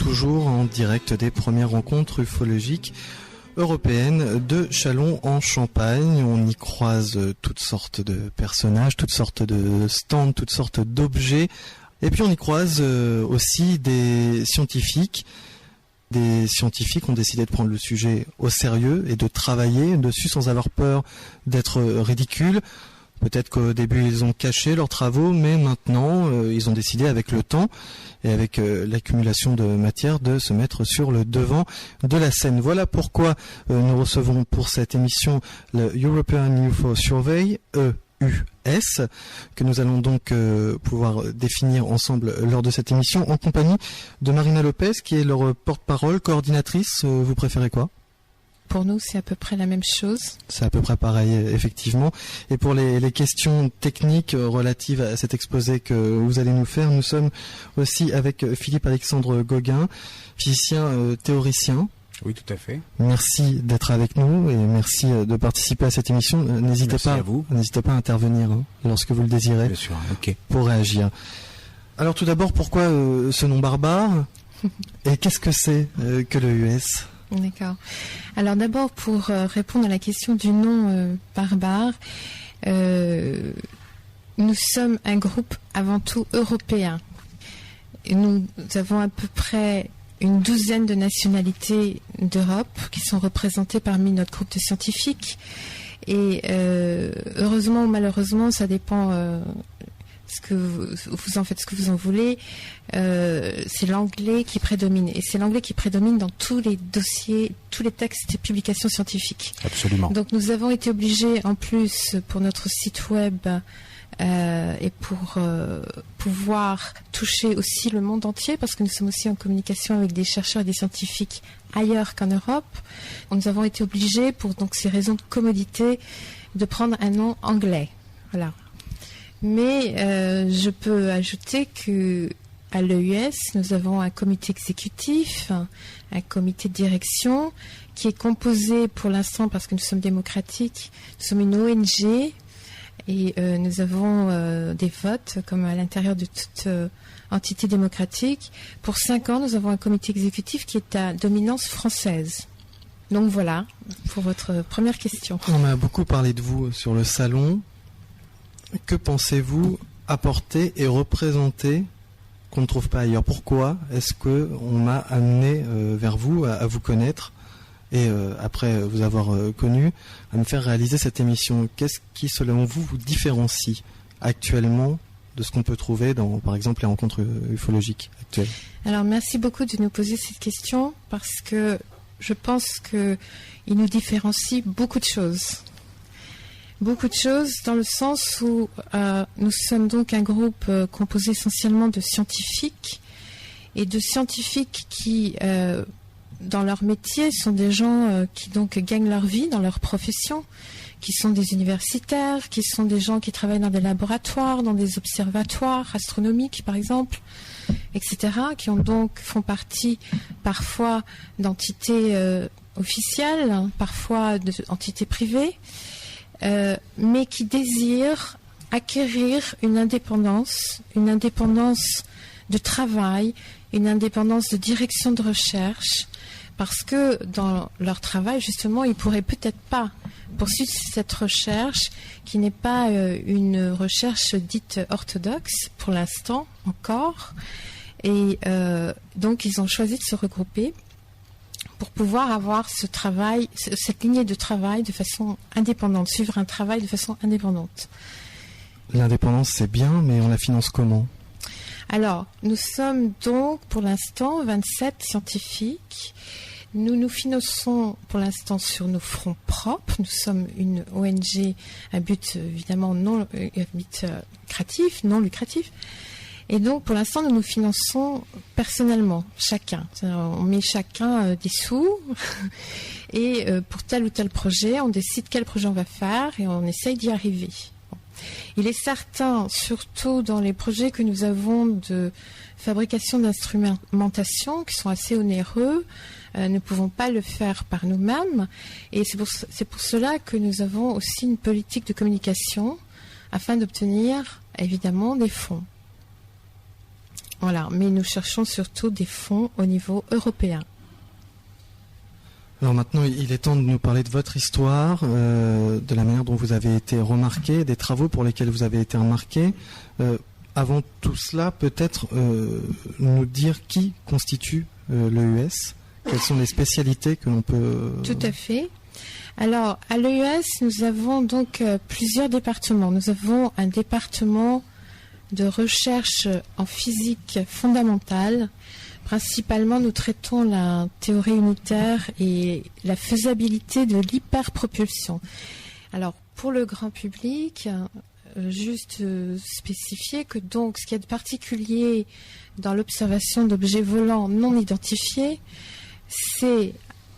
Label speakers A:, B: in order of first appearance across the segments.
A: toujours en direct des premières rencontres ufologiques européennes de Châlons en Champagne. On y croise toutes sortes de personnages, toutes sortes de stands, toutes sortes d'objets. Et puis on y croise aussi des scientifiques. Des scientifiques ont décidé de prendre le sujet au sérieux et de travailler dessus sans avoir peur d'être ridicules. Peut-être qu'au début ils ont caché leurs travaux, mais maintenant ils ont décidé avec le temps et avec l'accumulation de matière de se mettre sur le devant de la scène. Voilà pourquoi nous recevons pour cette émission le European UFO Survey, EUS, que nous allons donc pouvoir définir ensemble lors de cette émission en compagnie de Marina Lopez qui est leur porte-parole, coordinatrice. Vous préférez quoi ?
B: Pour nous, c'est à peu près la même chose.
A: C'est à peu près pareil, effectivement. Et pour les questions techniques relatives à cet exposé que vous allez nous faire, nous sommes aussi avec Philippe-Alexandre Gauguin, physicien théoricien.
C: Oui, tout à fait.
A: Merci d'être avec nous et merci de participer à cette émission. N'hésitez pas à intervenir lorsque vous le désirez.
C: Bien sûr, ok.
A: Pour réagir. Alors tout d'abord, pourquoi ce nom barbare et qu'est-ce que c'est que le US ?
B: D'accord. Alors d'abord, pour répondre à la question du nom barbare, nous sommes un groupe avant tout européen. Et nous avons à peu près une douzaine de nationalités d'Europe qui sont représentées parmi notre groupe de scientifiques. Et heureusement ou malheureusement, ça dépend ce que vous en faites ce que vous en voulez, c'est l'anglais qui prédomine. Et c'est l'anglais qui prédomine dans tous les dossiers, tous les textes et publications scientifiques.
C: Absolument.
B: Donc nous avons été obligés, en plus, pour notre site web et pour pouvoir toucher aussi le monde entier, parce que nous sommes aussi en communication avec des chercheurs et des scientifiques ailleurs qu'en Europe, nous avons été obligés, pour donc ces raisons de commodité, de prendre un nom anglais. Voilà. Mais je peux ajouter que à l'EUS, nous avons un comité exécutif, un comité de direction qui est composé pour l'instant, parce que nous sommes démocratiques, nous sommes une ONG et nous avons des votes comme à l'intérieur de toute entité démocratique. Pour 5 ans, nous avons un comité exécutif qui est à dominance française. Donc voilà, pour votre première question.
A: On a beaucoup parlé de vous sur le salon. Que pensez-vous apporter et représenter qu'on ne trouve pas ailleurs ? Pourquoi est-ce qu'on m'a amené vers vous, à vous connaître et après vous avoir connu, à me faire réaliser cette émission ? Qu'est-ce qui, selon vous, vous différencie actuellement de ce qu'on peut trouver dans, par exemple, les rencontres ufologiques actuelles ?
B: Alors, merci beaucoup de nous poser cette question parce que je pense qu'il nous différencie beaucoup de choses. Beaucoup de choses dans le sens où nous sommes donc un groupe composé essentiellement de scientifiques et de scientifiques qui, dans leur métier, sont des gens qui donc gagnent leur vie dans leur profession, qui sont des universitaires, qui sont des gens qui travaillent dans des laboratoires, dans des observatoires astronomiques par exemple, etc., qui font partie parfois d'entités officielles, parfois d'entités privées. Mais qui désirent acquérir une indépendance de travail, une indépendance de direction de recherche, parce que dans leur travail, justement, ils pourraient peut-être pas poursuivre cette recherche qui n'est pas une recherche dite orthodoxe pour l'instant encore. Et donc, ils ont choisi de se regrouper pour pouvoir avoir ce travail, cette lignée de travail de façon indépendante, suivre un travail de façon indépendante.
A: L'indépendance, c'est bien, mais on la finance comment ?
B: Alors, nous sommes donc pour l'instant 27 scientifiques. Nous nous finançons pour l'instant sur nos fonds propres. Nous sommes une ONG à but évidemment non lucratif. Et donc, pour l'instant, nous nous finançons personnellement, chacun. On met chacun des sous et pour tel ou tel projet, on décide quel projet on va faire et on essaye d'y arriver. Bon. Il est certain, surtout dans les projets que nous avons de fabrication d'instrumentation, qui sont assez onéreux, nous ne pouvons pas le faire par nous-mêmes. Et c'est pour cela que nous avons aussi une politique de communication afin d'obtenir, évidemment, des fonds. Voilà, mais nous cherchons surtout des fonds au niveau européen.
A: Alors maintenant, il est temps de nous parler de votre histoire, de la manière dont vous avez été remarqué, des travaux pour lesquels vous avez été remarqué. Avant tout cela, peut-être nous dire qui constitue l'EUS, quelles sont les spécialités que l'on peut...
B: Tout à fait. Alors, à l'EUS, nous avons donc plusieurs départements. Nous avons un département de recherche en physique fondamentale. Principalement, nous traitons la théorie unitaire et la faisabilité de l'hyperpropulsion. Alors, pour le grand public, juste spécifier que donc, ce qu'il y a de particulier dans l'observation d'objets volants non identifiés, c'est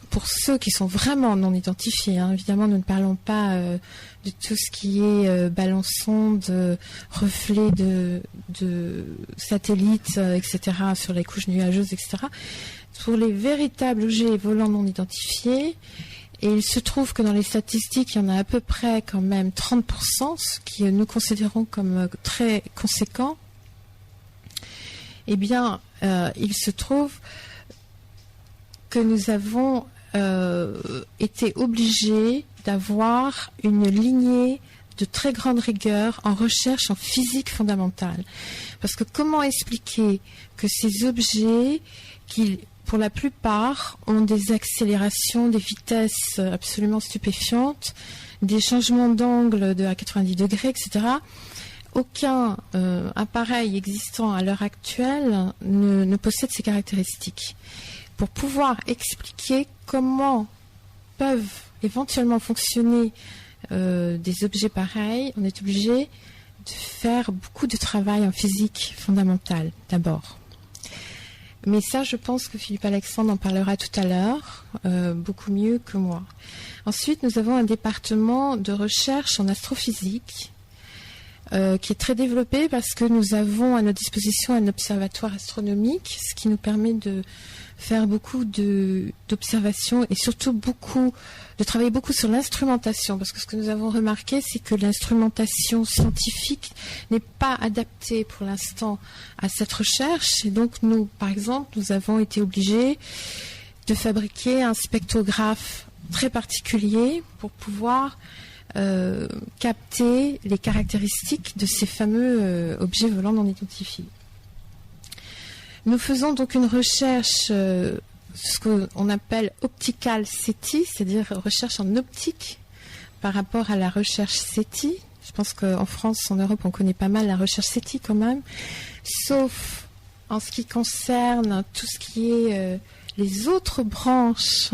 B: pour ceux qui sont vraiment non identifiés, hein, évidemment nous ne parlons pas de tout ce qui est ballon-sonde, reflets de satellites, etc., sur les couches nuageuses, etc. Pour les véritables objets volants non identifiés, et il se trouve que dans les statistiques, il y en a à peu près quand même 30%, ce qui nous considérons comme très conséquent. Eh bien, il se trouve que nous avons été obligés d'avoir une lignée de très grande rigueur en recherche en physique fondamentale. Parce que comment expliquer que ces objets, qui pour la plupart ont des accélérations, des vitesses absolument stupéfiantes, des changements d'angle à 90 degrés, etc., aucun appareil existant à l'heure actuelle ne possède ces caractéristiques. Pour pouvoir expliquer comment peuvent éventuellement fonctionner des objets pareils, on est obligé de faire beaucoup de travail en physique fondamentale d'abord. Mais ça, je pense que Philippe Alexandre en parlera tout à l'heure, beaucoup mieux que moi. Ensuite, nous avons un département de recherche en astrophysique qui est très développé parce que nous avons à notre disposition un observatoire astronomique, ce qui nous permet de faire beaucoup d'observations et surtout de travailler beaucoup sur l'instrumentation, parce que ce que nous avons remarqué, c'est que l'instrumentation scientifique n'est pas adaptée pour l'instant à cette recherche. Et donc nous, par exemple, nous avons été obligés de fabriquer un spectrographe très particulier pour pouvoir capter les caractéristiques de ces fameux objets volants non identifiés. Nous faisons donc une recherche, ce qu'on appelle optical SETI, c'est-à-dire recherche en optique par rapport à la recherche SETI. Je pense qu'en France, en Europe, on connaît pas mal la recherche SETI quand même, sauf en ce qui concerne tout ce qui est les autres branches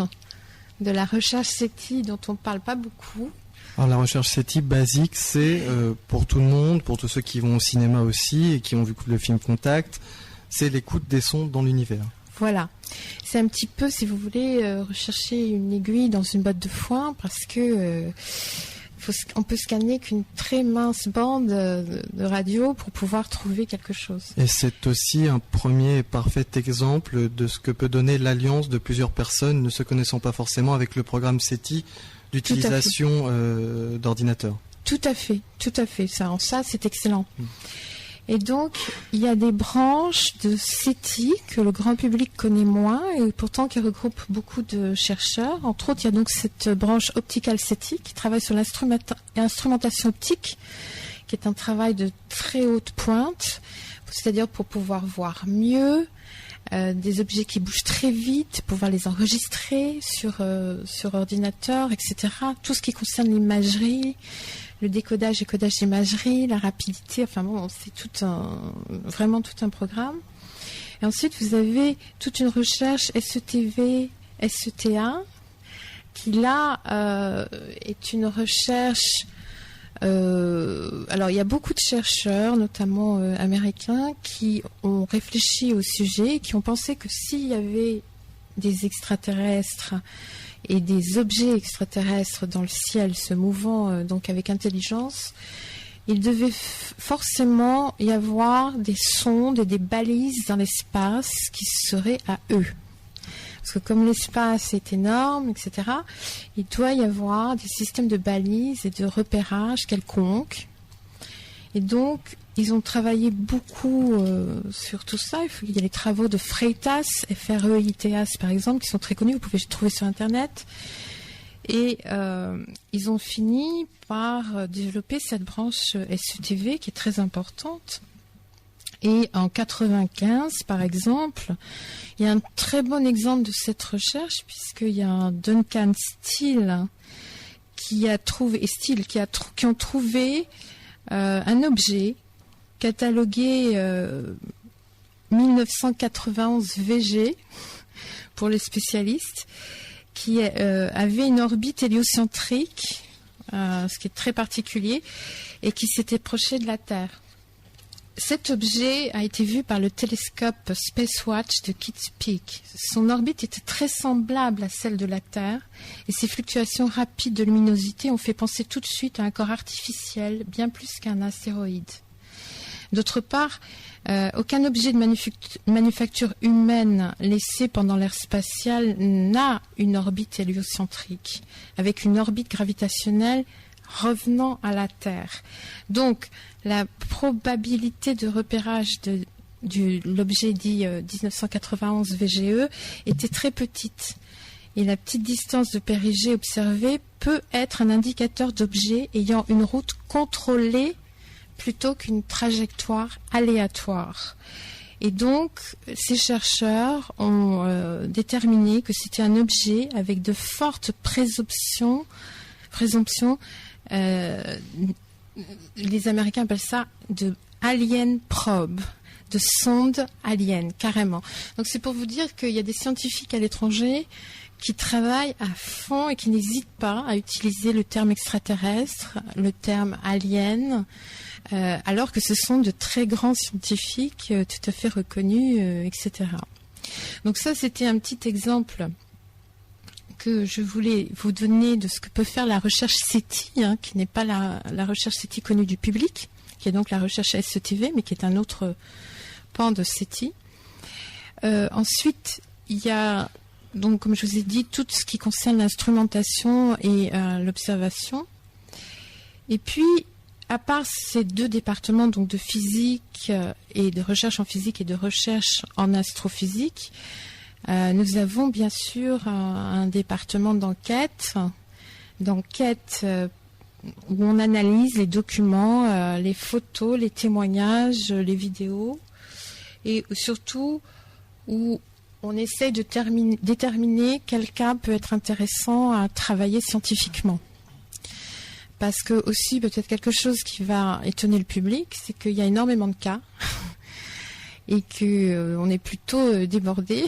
B: de la recherche SETI dont on ne parle pas beaucoup.
A: Alors la recherche SETI basique, c'est pour tout le monde, pour tous ceux qui vont au cinéma aussi et qui ont vu le film Contact, c'est l'écoute des sons dans l'univers.
B: Voilà. C'est un petit peu, si vous voulez, rechercher une aiguille dans une botte de foin, parce que on peut scanner qu'une très mince bande de radio pour pouvoir trouver quelque chose. Et
A: c'est aussi un premier et parfait exemple de ce que peut donner l'alliance de plusieurs personnes ne se connaissant pas forcément avec le programme SETI d'utilisation d'ordinateurs. Tout à fait. Ça, c'est excellent.
B: Et donc, il y a des branches de SETI que le grand public connaît moins et pourtant qui regroupent beaucoup de chercheurs. Entre autres, il y a donc cette branche Optical SETI qui travaille sur l'instrumentation optique, qui est un travail de très haute pointe, c'est-à-dire pour pouvoir voir mieux des objets qui bougent très vite, pouvoir les enregistrer sur ordinateur, etc. Tout ce qui concerne l'imagerie, le décodage et codage d'imagerie, la rapidité, enfin bon, c'est vraiment tout un programme. Et ensuite, vous avez toute une recherche SETV, SETA, qui là est une recherche. Alors, il y a beaucoup de chercheurs, notamment américains, qui ont réfléchi au sujet, qui ont pensé que s'il y avait des extraterrestres et des objets extraterrestres dans le ciel se mouvant donc avec intelligence, il devait forcément y avoir des sondes et des balises dans l'espace qui seraient à eux. Parce que comme l'espace est énorme, etc., il doit y avoir des systèmes de balises et de repérage quelconques. Et donc, ils ont travaillé beaucoup sur tout ça. Il y a les travaux de Freitas, F-R-E-I-T-A-S par exemple, qui sont très connus, vous pouvez les trouver sur Internet. Et ils ont fini par développer cette branche SETV qui est très importante. Et en 95, par exemple, il y a un très bon exemple de cette recherche, puisqu'il y a un Duncan Steele qui ont trouvé un objet catalogué 1991 VG pour les spécialistes, qui avait une orbite héliocentrique, ce qui est très particulier, et qui s'était proché de la Terre. Cet objet a été vu par le télescope Spacewatch de Kitt Peak. Son orbite était très semblable à celle de la Terre et ses fluctuations rapides de luminosité ont fait penser tout de suite à un corps artificiel, bien plus qu'un astéroïde. D'autre part, aucun objet de manufacture humaine laissé pendant l'ère spatiale n'a une orbite héliocentrique, avec une orbite gravitationnelle revenant à la Terre. Donc, la probabilité de repérage de l'objet dit 1991 VGE était très petite. Et la petite distance de périgée observée peut être un indicateur d'objet ayant une route contrôlée plutôt qu'une trajectoire aléatoire. Et donc, ces chercheurs ont déterminé que c'était un objet avec de fortes présomptions. Les Américains appellent ça de alien probe, de sonde alien, carrément. Donc c'est pour vous dire qu'il y a des scientifiques à l'étranger qui travaillent à fond et qui n'hésitent pas à utiliser le terme extraterrestre, le terme alien, alors que ce sont de très grands scientifiques tout à fait reconnus, etc. Donc ça, c'était un petit exemple que je voulais vous donner de ce que peut faire la recherche SETI, qui n'est pas la recherche SETI connue du public, qui est donc la recherche SETV, mais qui est un autre pan de SETI. Ensuite, il y a, donc, comme je vous ai dit, tout ce qui concerne l'instrumentation et l'observation. Et puis, à part ces deux départements, donc de physique et de recherche en physique et de recherche en astrophysique, nous avons bien sûr un département d'enquête où on analyse les documents, les photos, les témoignages, les vidéos, et surtout où on essaie de déterminer quel cas peut être intéressant à travailler scientifiquement. Parce que aussi, peut-être quelque chose qui va étonner le public, c'est qu'il y a énormément de cas et qu'on est plutôt débordé.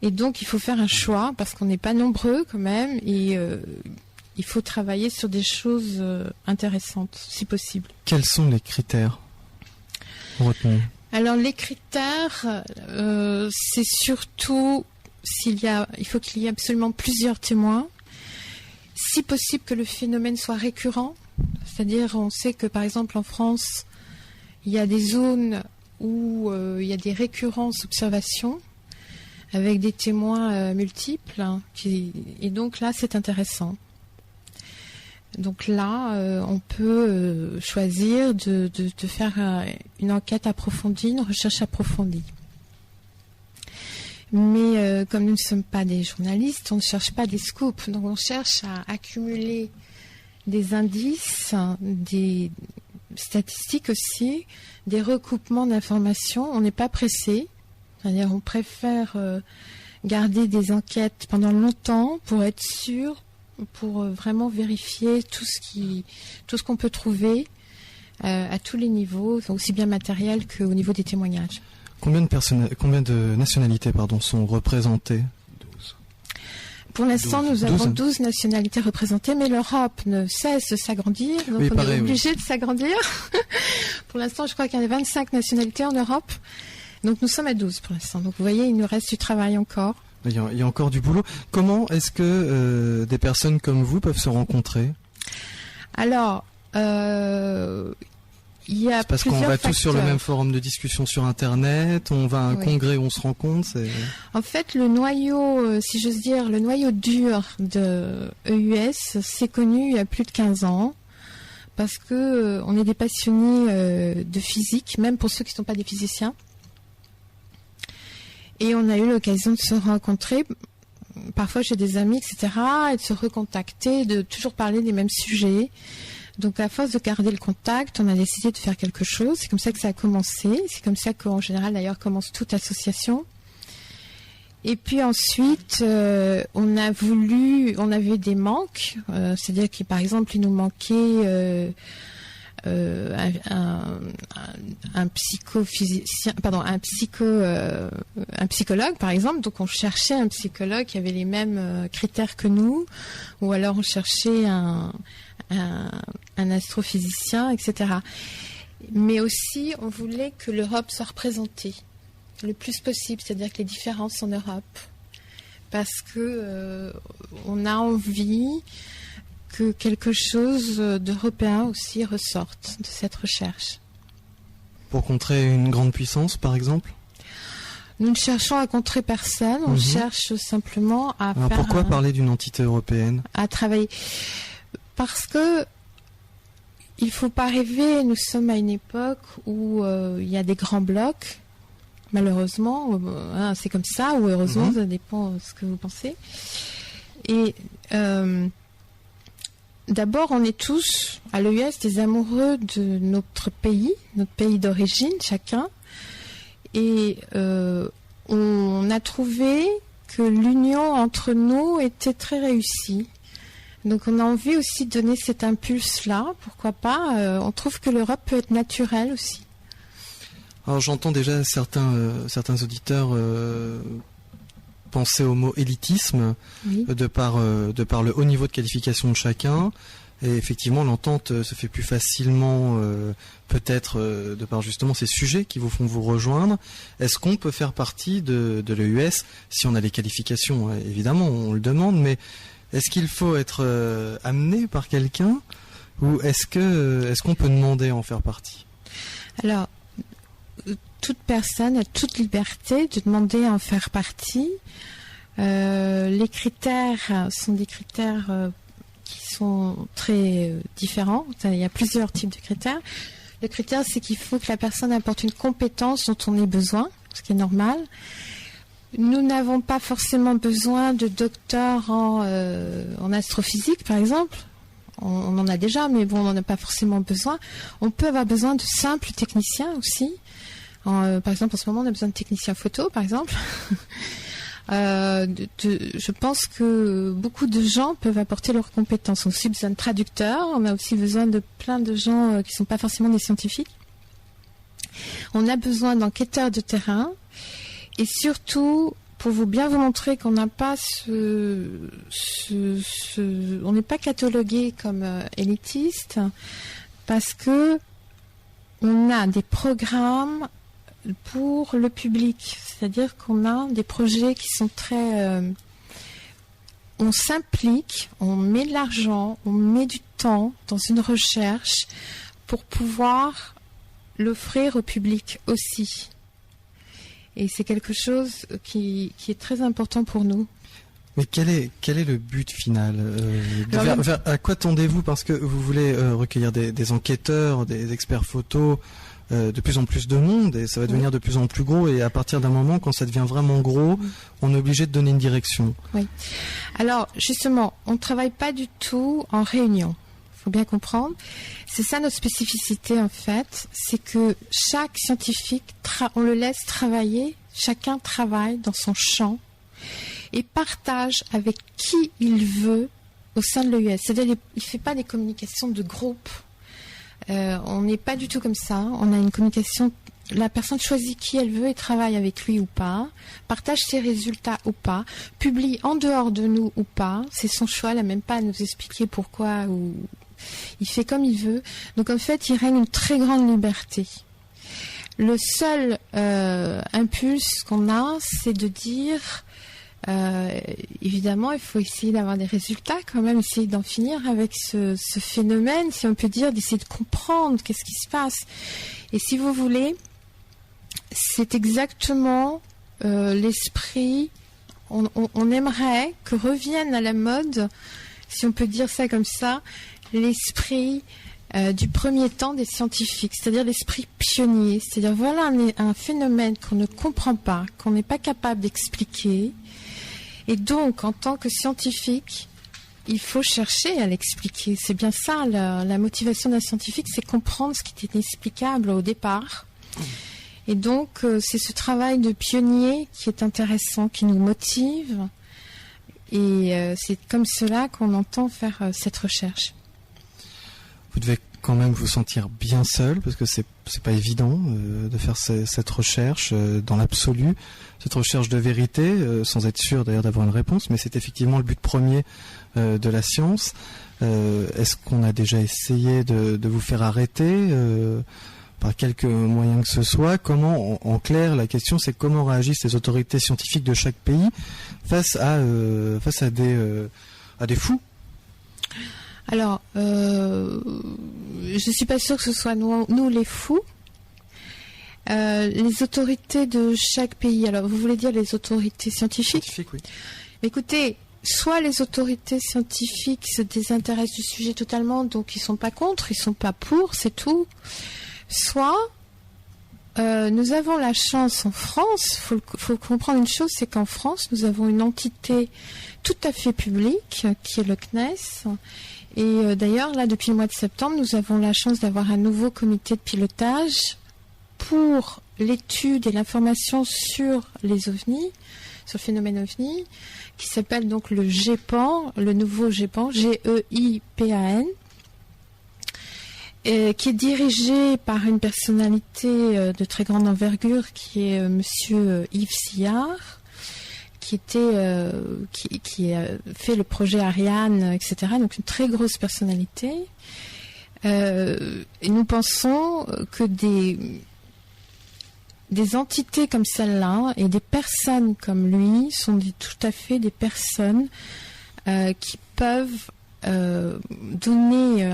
B: Et donc, il faut faire un choix parce qu'on n'est pas nombreux quand même et il faut travailler sur des choses intéresses, si possible.
A: Quels sont les critères retenus ?
B: Alors, les critères, c'est surtout il faut qu'il y ait absolument plusieurs témoins. Si possible que le phénomène soit récurrent, c'est-à-dire on sait que par exemple en France, il y a des zones où il y a des récurrences d'observation avec des témoins multiples, et donc là c'est intéressant. Donc là, on peut choisir de faire une enquête approfondie, une recherche approfondie. Mais comme nous ne sommes pas des journalistes, on ne cherche pas des scoops. Donc on cherche à accumuler des indices, des statistiques aussi, des recoupements d'informations. On n'est pas pressé. C'est-à-dire on préfère garder des enquêtes pendant longtemps pour être sûr, pour vraiment vérifier tout ce qu'on peut trouver à tous les niveaux, aussi bien matériel qu'au niveau des témoignages.
A: Combien de nationalités sont représentées ? 12.
B: Pour l'instant, nous avons 12 nationalités représentées, mais l'Europe ne cesse de s'agrandir, donc on est obligé de s'agrandir. Pour l'instant, je crois qu'il y a 25 nationalités en Europe, donc nous sommes à 12 pour l'instant. Donc vous voyez, il nous reste du travail encore.
A: Il y a encore du boulot. Comment est-ce que des personnes comme vous peuvent se rencontrer ?
B: Alors, il y a
A: parce qu'on va tous sur le même forum de discussion sur Internet, on va à un congrès où on se rencontre.
B: En fait, le noyau, si j'ose dire, le noyau dur de EUS, c'est connu il y a plus de 15 ans parce que on est des passionnés de physique, même pour ceux qui ne sont pas des physiciens. Et on a eu l'occasion de se rencontrer, parfois chez des amis, etc., et de se recontacter, de toujours parler des mêmes sujets. Donc à force de garder le contact, on a décidé de faire quelque chose. C'est comme ça que ça a commencé. C'est comme ça qu'en général, d'ailleurs, commence toute association. Et puis ensuite, on avait des manques, c'est-à-dire que par exemple, il nous manquait un psychologue par exemple. Donc on cherchait un psychologue qui avait les mêmes critères que nous, ou alors on cherchait un astrophysicien, etc. Mais aussi, on voulait que l'Europe soit représentée le plus possible, c'est-à-dire que les différences en Europe, parce que on a envie que quelque chose d'européen aussi ressorte de cette recherche.
A: Pour contrer une grande puissance, par exemple ?
B: Nous ne cherchons à contrer personne, on cherche simplement à
A: Alors
B: faire...
A: pourquoi parler d'une entité européenne ?
B: À travailler. Parce que il ne faut pas rêver, nous sommes à une époque où il y a des grands blocs. Malheureusement, c'est comme ça, ou heureusement, ça dépend de ce que vous pensez. Et d'abord, on est tous, à l'EUS, des amoureux de notre pays d'origine, chacun. Et on a trouvé que l'union entre nous était très réussie. Donc on a envie aussi de donner cet impulse-là, pourquoi pas. On trouve que l'Europe peut être naturelle aussi.
A: Alors j'entends déjà certains auditeurs penser au mot élitisme, oui, de par le haut niveau de qualification de chacun. Et effectivement, l'entente se fait plus facilement, peut-être de par justement ces sujets qui vous font vous rejoindre. Est-ce qu'on peut faire partie de l'EUS si on a les qualifications ? Évidemment, on le demande, mais est-ce qu'il faut être amené par quelqu'un, ou est-ce qu'on peut demander à en faire partie ?
B: Alors, toute personne a toute liberté de demander à en faire partie. Les critères sont des critères qui sont très différents. Il y a plusieurs types de critères. Le critère, c'est qu'il faut que la personne apporte une compétence dont on ait besoin, ce qui est normal. Nous n'avons pas forcément besoin de docteurs en astrophysique, par exemple. On en a déjà, mais bon, on n'en a pas forcément besoin. On peut avoir besoin de simples techniciens aussi. Par exemple, en ce moment, on a besoin de techniciens photo, par exemple. Je pense que beaucoup de gens peuvent apporter leurs compétences. On a aussi besoin de traducteurs, on a aussi besoin de plein de gens qui ne sont pas forcément des scientifiques. On a besoin d'enquêteurs de terrain, et surtout, pour bien vous montrer qu'on n'a pas on n'est pas catalogué comme élitiste, parce que on a des programmes pour le public, c'est-à-dire qu'on a des projets qui sont très... on s'implique, on met de l'argent, on met du temps dans une recherche pour pouvoir l'offrir au public aussi. Et c'est quelque chose qui est très important pour nous.
A: Mais quel est le but final à quoi tendez-vous ? Parce que vous voulez recueillir des enquêteurs, des experts photos, de plus en plus de monde, et ça va devenir de plus en plus gros, et à partir d'un moment, quand ça devient vraiment gros, on est obligé de donner une direction. Oui.
B: Alors, justement, on ne travaille pas du tout en réunion. Il faut bien comprendre. C'est ça notre spécificité, en fait. C'est que chaque scientifique, on le laisse travailler, chacun travaille dans son champ, et partage avec qui il veut au sein de l'EUS. C'est-à-dire, il ne fait pas des communications de groupe. On n'est pas du tout comme ça. On a une communication. La personne choisit qui elle veut et travaille avec lui ou pas, partage ses résultats ou pas, publie en dehors de nous ou pas. C'est son choix. Elle n'a même pas à nous expliquer pourquoi, ou il fait comme il veut. Donc en fait, il règne une très grande liberté. Le seul impulse qu'on a, c'est de dire... évidemment, il faut essayer d'avoir des résultats quand même, essayer d'en finir avec ce phénomène, si on peut dire, d'essayer de comprendre qu'est-ce qui se passe. Et si vous voulez, c'est exactement l'esprit, on aimerait que revienne à la mode, si on peut dire ça comme ça, l'esprit du premier temps des scientifiques, c'est-à-dire l'esprit pionnier. C'est-à-dire voilà un phénomène qu'on ne comprend pas, qu'on n'est pas capable d'expliquer. Et donc, en tant que scientifique, il faut chercher à l'expliquer. C'est bien ça, la motivation d'un scientifique, c'est comprendre ce qui est inexplicable au départ. Et donc, c'est ce travail de pionnier qui est intéressant, qui nous motive. Et c'est comme cela qu'on entend faire cette recherche.
A: Vous devez quand même vous sentir bien seul, parce que c'est pas évident de faire cette recherche dans l'absolu, cette recherche de vérité, sans être sûr d'ailleurs d'avoir une réponse, mais c'est effectivement le but premier de la science. Est-ce qu'on a déjà essayé de vous faire arrêter par quelque moyen que ce soit? Comment, en clair, la question c'est comment réagissent les autorités scientifiques de chaque pays face à des fous?
B: Alors, je suis pas sûre que ce soit nous les fous. Les autorités de chaque pays, alors vous voulez dire les autorités scientifiques?
A: Scientifiques, oui.
B: Écoutez, soit les autorités scientifiques se désintéressent du sujet totalement, donc ils sont pas contre, ils sont pas pour, c'est tout. Soit nous avons la chance en France, faut comprendre une chose, c'est qu'en France, nous avons une entité tout à fait publique, qui est le CNES. Et d'ailleurs, là, depuis le mois de septembre, nous avons la chance d'avoir un nouveau comité de pilotage pour l'étude et l'information sur les ovnis, sur le phénomène ovni, qui s'appelle donc le GEPAN, le nouveau GEPAN, GEIPAN, qui est dirigé par une personnalité de très grande envergure, qui est Monsieur Yves Sillard, qui a fait le projet Ariane, etc. Donc une très grosse personnalité. Et nous pensons que des entités comme celle-là et des personnes comme lui sont tout à fait des personnes qui peuvent donner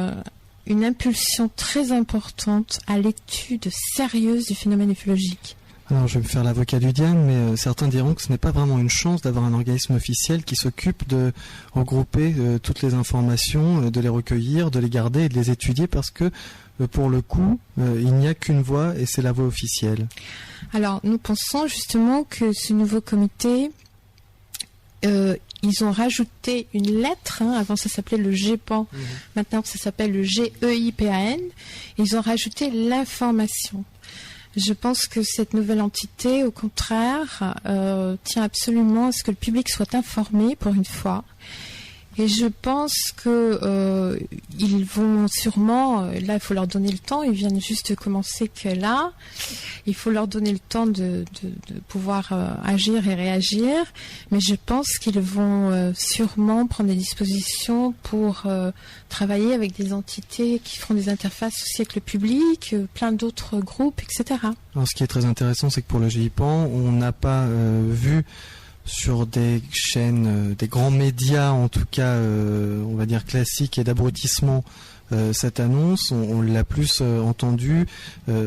B: une impulsion très importante à l'étude sérieuse du phénomène ufologique.
A: Alors, je vais me faire l'avocat du diable, mais certains diront que ce n'est pas vraiment une chance d'avoir un organisme officiel qui s'occupe de regrouper toutes les informations, de les recueillir, de les garder et de les étudier, parce que, pour le coup, il n'y a qu'une voix et c'est la voix officielle. Alors, nous pensons justement que ce nouveau comité, ils ont rajouté une lettre, avant ça s'appelait le GEPAN, maintenant ça s'appelle le GEIPAN, ils ont rajouté l'information. Je pense que cette nouvelle entité, au contraire, tient absolument à ce que le public soit informé pour une fois. Et je pense que ils vont sûrement, là il faut leur donner le temps, ils viennent juste de commencer que là, il faut leur donner le temps de pouvoir agir et réagir, mais je pense qu'ils vont sûrement prendre des dispositions pour travailler avec des entités qui feront des interfaces aussi avec le public, plein d'autres groupes, etc. Alors ce qui est très intéressant, c'est que pour le GEIPAN, on n'a pas vu sur des chaînes, des grands médias, en tout cas, on va dire classiques et d'abrutissement, cette annonce. On l'a plus entendu,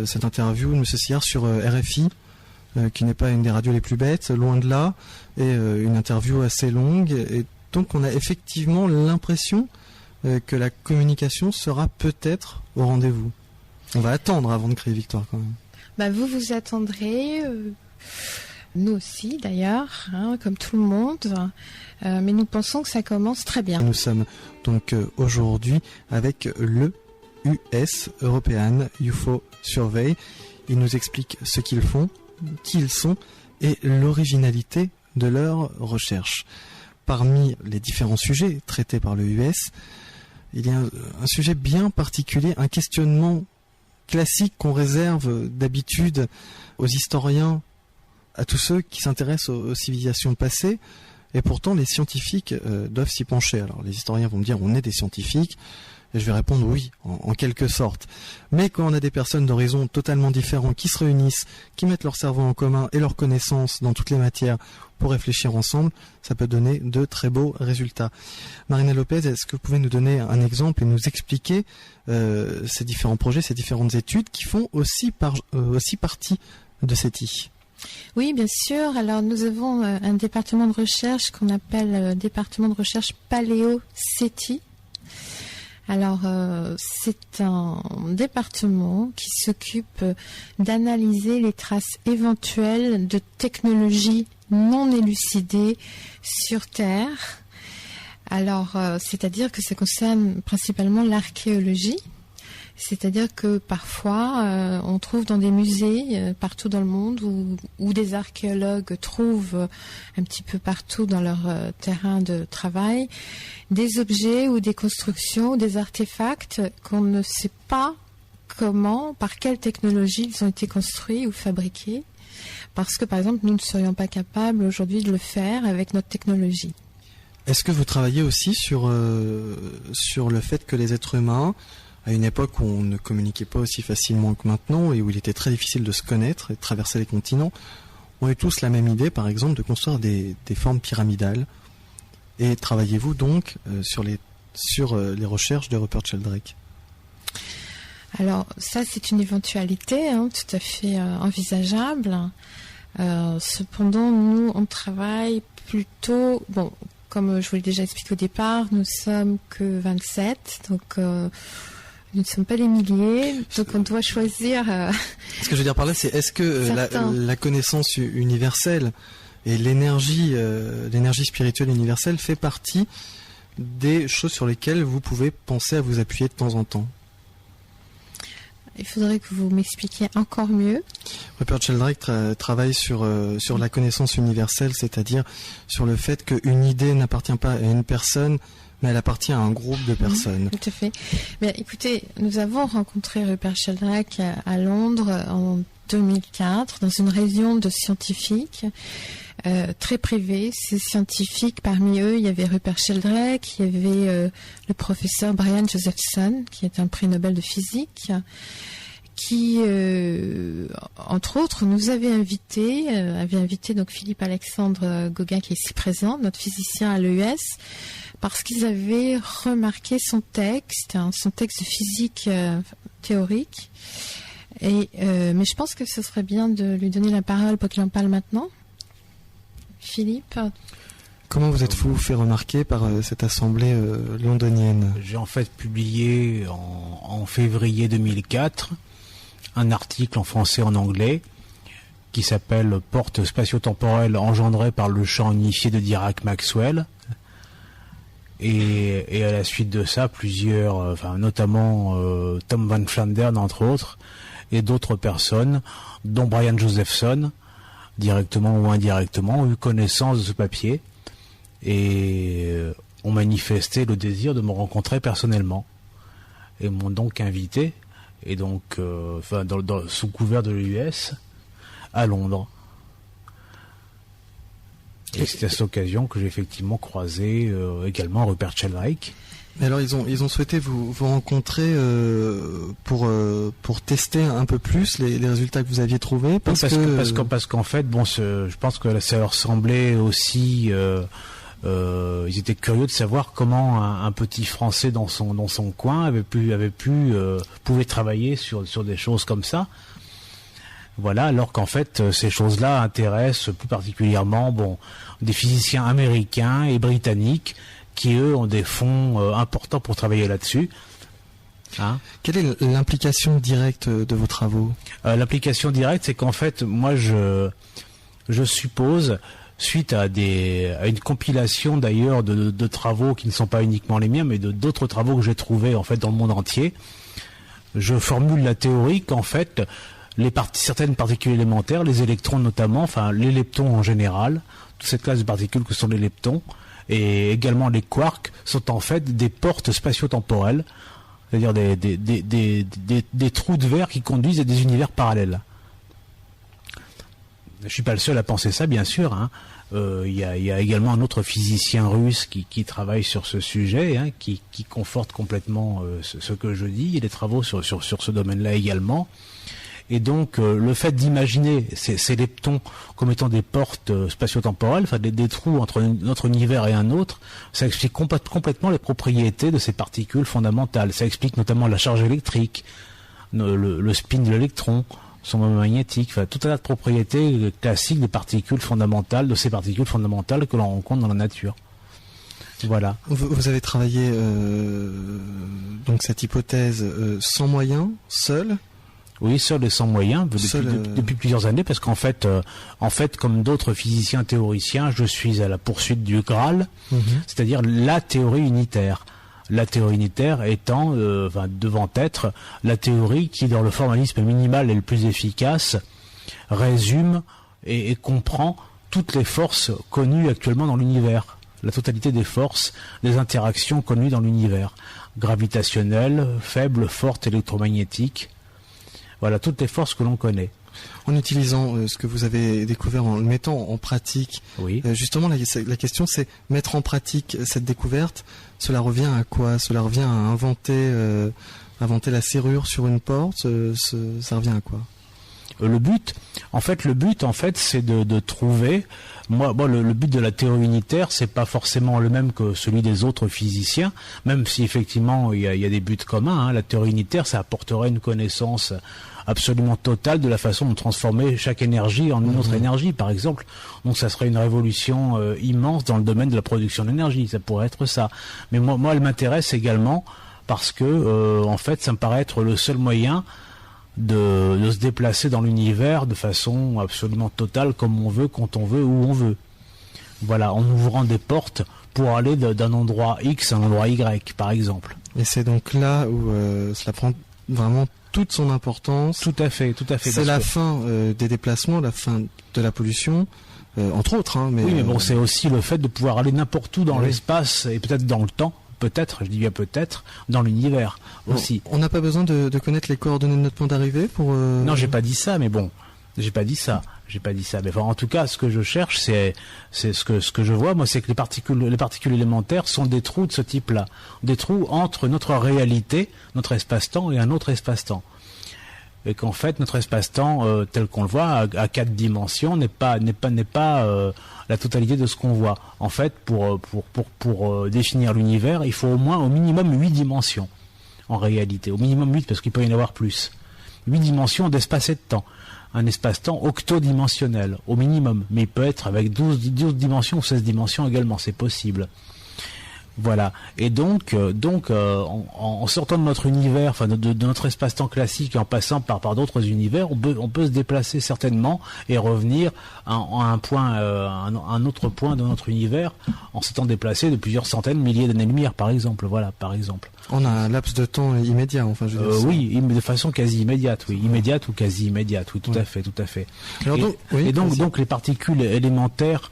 A: cette interview de M. Sillard sur RFI, qui n'est pas une des radios les plus bêtes, loin de là, et une interview assez longue. Et donc on a effectivement l'impression que la communication sera peut-être au rendez-vous. On va attendre avant de crier victoire quand même. Vous attendrez... Nous aussi, d'ailleurs, comme tout le monde, mais nous pensons que ça commence très bien. Nous sommes donc aujourd'hui avec le US, European UFO Survey. Ils nous expliquent ce qu'ils font, qui ils sont et l'originalité de leur recherche. Parmi les différents sujets traités par le US, il y a un sujet bien particulier, un questionnement classique qu'on réserve d'habitude aux historiens, à tous ceux qui s'intéressent aux civilisations passées, et pourtant les scientifiques doivent s'y pencher. Alors les historiens vont me dire on est des scientifiques, et je vais répondre oui, en quelque sorte. Mais quand on a des personnes d'horizons totalement différents qui se réunissent, qui mettent leur cerveau en commun et leurs connaissances dans toutes les matières pour réfléchir ensemble, ça peut donner de très beaux résultats. Marina Lopez, est-ce que vous pouvez nous donner un exemple et nous expliquer ces différents projets, ces différentes études qui font aussi partie de SETI ? Oui, bien sûr. Alors, nous avons un département de recherche qu'on appelle département de recherche Paléo-SETI.
B: Alors, c'est un département qui s'occupe d'analyser les traces éventuelles de technologies non élucidées sur Terre. Alors, c'est-à-dire que ça concerne principalement l'archéologie. C'est-à-dire que parfois, on trouve dans des musées partout dans le monde où des archéologues trouvent un petit peu partout dans leur terrain de travail des objets ou des constructions, des artefacts qu'on ne sait pas comment, par quelle technologie ils ont été construits ou fabriqués. Parce que, par exemple, nous ne serions pas capables aujourd'hui de le faire avec notre technologie.
A: Est-ce que vous travaillez aussi sur le fait que les êtres humains, à une époque où on ne communiquait pas aussi facilement que maintenant et où il était très difficile de se connaître et de traverser les continents, ont eu tous la même idée, par exemple, de construire des formes pyramidales. Et travaillez-vous donc sur les recherches de Rupert Sheldrake?
B: Alors ça, c'est une éventualité tout à fait envisageable. Cependant, nous, on travaille plutôt... Bon, comme je vous l'ai déjà expliqué au départ, nous sommes que 27, donc... nous ne sommes pas des milliers, donc on doit choisir...
A: Ce que je veux dire par là, c'est est-ce que la connaissance universelle et l'énergie spirituelle universelle fait partie des choses sur lesquelles vous pouvez penser à vous appuyer de temps en temps?
B: Il faudrait que vous m'expliquiez encore mieux.
A: Rupert Sheldrake travaille sur la connaissance universelle, c'est-à-dire sur le fait qu'une idée n'appartient pas à une personne, mais elle appartient à un groupe de personnes.
B: Tout à fait. Mais écoutez, nous avons rencontré Rupert Sheldrake à Londres en 2004 dans une réunion de scientifiques très privée. Ces scientifiques, parmi eux, il y avait Rupert Sheldrake, il y avait le professeur Brian Josephson, qui est un prix Nobel de physique, qui, entre autres, nous avait invité donc Philippe-Alexandre Gauguin, qui est ici présent, notre physicien à l'EUS, parce qu'ils avaient remarqué son texte de physique théorique. Mais je pense que ce serait bien de lui donner la parole pour qu'il en parle maintenant. Philippe?
A: Comment vous êtes-vous fait remarquer par cette assemblée londonienne?
C: J'ai en fait publié en février 2004 un article en français et en anglais qui s'appelle « Porte spatio-temporelle engendrée par le champ unifié de Dirac-Maxwell ». Et à la suite de ça, plusieurs, notamment Tom Van Flandern entre autres, et d'autres personnes, dont Brian Josephson, directement ou indirectement, ont eu connaissance de ce papier et ont manifesté le désir de me rencontrer personnellement et m'ont donc invité, et donc sous couvert de l'US, à Londres. Et c'est à cette occasion que j'ai effectivement croisé également Rupert Sheldrake.
A: Alors ils ont souhaité vous rencontrer pour tester un peu plus les résultats que vous aviez trouvés parce
C: qu'en fait je pense que ça leur semblait aussi ils étaient curieux de savoir comment un petit Français dans son coin pouvait travailler sur des choses comme ça. Voilà, alors qu'en fait, ces choses-là intéressent plus particulièrement des physiciens américains et britanniques qui, eux, ont des fonds importants pour travailler là-dessus. Hein?
A: Quelle est l'implication directe de vos travaux?
C: L'implication directe, c'est qu'en fait, moi, je suppose, suite à une compilation d'ailleurs de travaux qui ne sont pas uniquement les miens, mais d'autres travaux que j'ai trouvés en fait dans le monde entier, je formule la théorie qu'en fait, certaines particules élémentaires, les électrons notamment, les leptons en général, toute cette classe de particules que sont les leptons, et également les quarks, sont en fait des portes spatio-temporelles, c'est-à-dire des trous de verre qui conduisent à des univers parallèles. Je suis pas le seul à penser ça, bien sûr. Hein. Il y a également un autre physicien russe qui travaille sur ce sujet, hein, qui conforte complètement ce que je dis. Il y a des travaux sur ce domaine-là également. Et donc, le fait d'imaginer ces leptons comme étant des portes spatio-temporelles, des trous entre notre univers et un autre, ça explique complètement les propriétés de ces particules fondamentales. Ça explique notamment la charge électrique, le spin de l'électron, son moment magnétique, tout un tas de propriétés classiques des particules fondamentales, de ces particules fondamentales que l'on rencontre dans la nature. Voilà.
A: Vous avez travaillé donc cette hypothèse sans moyens, seul?
C: Oui, seul et sans moyens depuis plusieurs années, parce qu'en fait, comme d'autres physiciens théoriciens, je suis à la poursuite du Graal, c'est-à-dire la théorie unitaire. La théorie unitaire étant, devant être la théorie qui, dans le formalisme minimal et le plus efficace, résume et comprend toutes les forces connues actuellement dans l'univers, la totalité des forces, des interactions connues dans l'univers, gravitationnelles, faibles, fortes, électromagnétiques. Voilà, toutes les forces que l'on connaît.
A: En utilisant ce que vous avez découvert, en le mettant en pratique,
C: oui.
A: Justement, la question c'est mettre en pratique cette découverte, cela revient à quoi? Cela revient à inventer la serrure sur une porte, ça revient à quoi?
C: Le but, c'est de trouver. Moi, le but de la théorie unitaire, c'est pas forcément le même que celui des autres physiciens, même si effectivement il y a des buts communs. La théorie unitaire, ça apporterait une connaissance absolument totale de la façon de transformer chaque énergie en une autre énergie, par exemple. Donc, ça serait une révolution immense dans le domaine de la production d'énergie. Ça pourrait être ça. Mais moi, elle m'intéresse également parce que, en fait, ça me paraît être le seul moyen de se déplacer dans l'univers de façon absolument totale, comme on veut, quand on veut, où on veut. Voilà, en ouvrant des portes pour aller d'un endroit X à un endroit Y, par exemple.
A: Et c'est donc là où cela prend vraiment toute son importance.
C: Tout à fait.
A: C'est la fin des déplacements, la fin de la pollution, entre autres. Mais
C: oui, mais bon, c'est aussi le fait de pouvoir aller n'importe où dans l'espace et peut-être dans le temps. Peut-être, je dis bien peut-être, dans l'univers aussi.
A: On n'a pas besoin de connaître les coordonnées de notre point d'arrivée pour...
C: Non, j'ai pas dit ça, mais bon, j'ai pas dit ça. Mais enfin, en tout cas, ce que je cherche, c'est ce que je vois, moi, c'est que les particules élémentaires sont des trous de ce type-là, des trous entre notre réalité, notre espace-temps et un autre espace-temps. Et qu'en fait, notre espace-temps, tel qu'on le voit, à 4 dimensions, n'est pas la totalité de ce qu'on voit. En fait, pour définir l'univers, il faut au minimum 8 dimensions, en réalité. Au minimum 8, parce qu'il peut y en avoir plus. 8 dimensions d'espace et de temps. Un espace-temps octodimensionnel, au minimum. Mais il peut être avec 12 dimensions ou 16 dimensions également, c'est possible. Voilà. Et donc, en sortant de notre univers, enfin de notre espace-temps classique et en passant par d'autres univers, on peut se déplacer certainement et revenir à un autre point de notre univers en s'étant déplacé de plusieurs centaines, milliers d'années-lumière, par exemple. Voilà, par exemple.
A: On a un laps de temps immédiat, enfin, je veux dire.
C: Oui, de façon quasi immédiate, oui, immédiate ou quasi immédiate, oui, tout à fait. Alors donc les particules élémentaires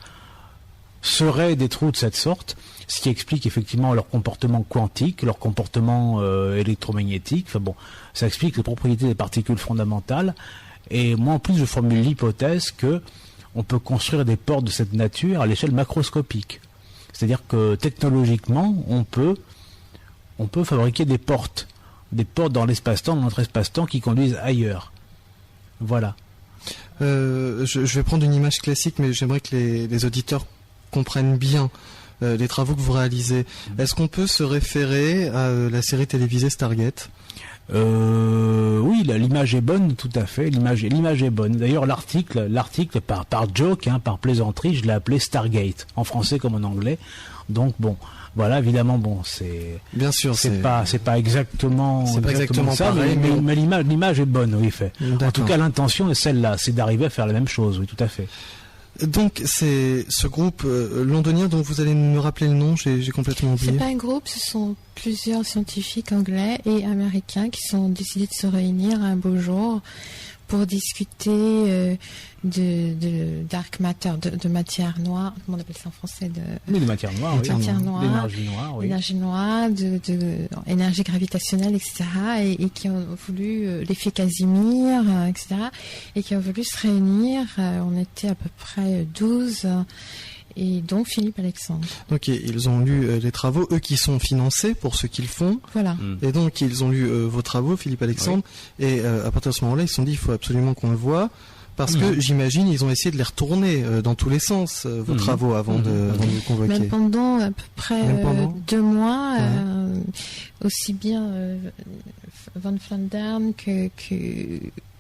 C: seraient des trous de cette sorte, ce qui explique effectivement leur comportement quantique, leur comportement électromagnétique. Enfin bon, ça explique les propriétés des particules fondamentales. Et moi, en plus, je formule l'hypothèse que on peut construire des portes de cette nature à l'échelle macroscopique. C'est-à-dire que technologiquement, on peut fabriquer des portes dans l'espace-temps, dans notre espace-temps, qui conduisent ailleurs. Voilà.
A: Je vais prendre une image classique, mais j'aimerais que les auditeurs comprennent bien les travaux que vous réalisez. Est-ce qu'on peut se référer à la série télévisée Stargate?
C: Oui, l'image est bonne, tout à fait. L'image est bonne. D'ailleurs, l'article par joke, par plaisanterie, je l'ai appelé Stargate, en français comme en anglais. Donc bon, voilà, évidemment, bon, c'est
A: bien sûr,
C: c'est pas exactement ça,
A: pareil,
C: mais l'image est bonne, oui, fait. En tout cas, l'intention est celle-là, c'est d'arriver à faire la même chose, oui, tout à fait.
A: Donc c'est ce groupe londonien dont vous allez me rappeler le nom, j'ai complètement oublié.
B: C'est pas un groupe, ce sont plusieurs scientifiques anglais et américains qui sont décidés de se réunir un beau jour pour discuter de dark matter, de matière noire, comment on appelle ça en français,
C: de matière noire, d'énergie noire, oui.
B: Énergie noire, de énergie gravitationnelle, etc. Et qui ont voulu l'effet Casimir, etc. Et qui ont voulu se réunir. On était à peu près 12. Et donc Philippe Alexandre.
A: Donc ils ont lu les travaux, eux qui sont financés pour ce qu'ils font.
B: Voilà.
A: Et donc ils ont lu vos travaux, Philippe Alexandre. Oui. Et à partir de ce moment-là, ils se sont dit il faut absolument qu'on le voie. Parce que j'imagine ils ont essayé de les retourner dans tous les sens, vos travaux, avant de vous convoquer.
B: Même pendant à peu près 2 mois, aussi bien Van Flandern que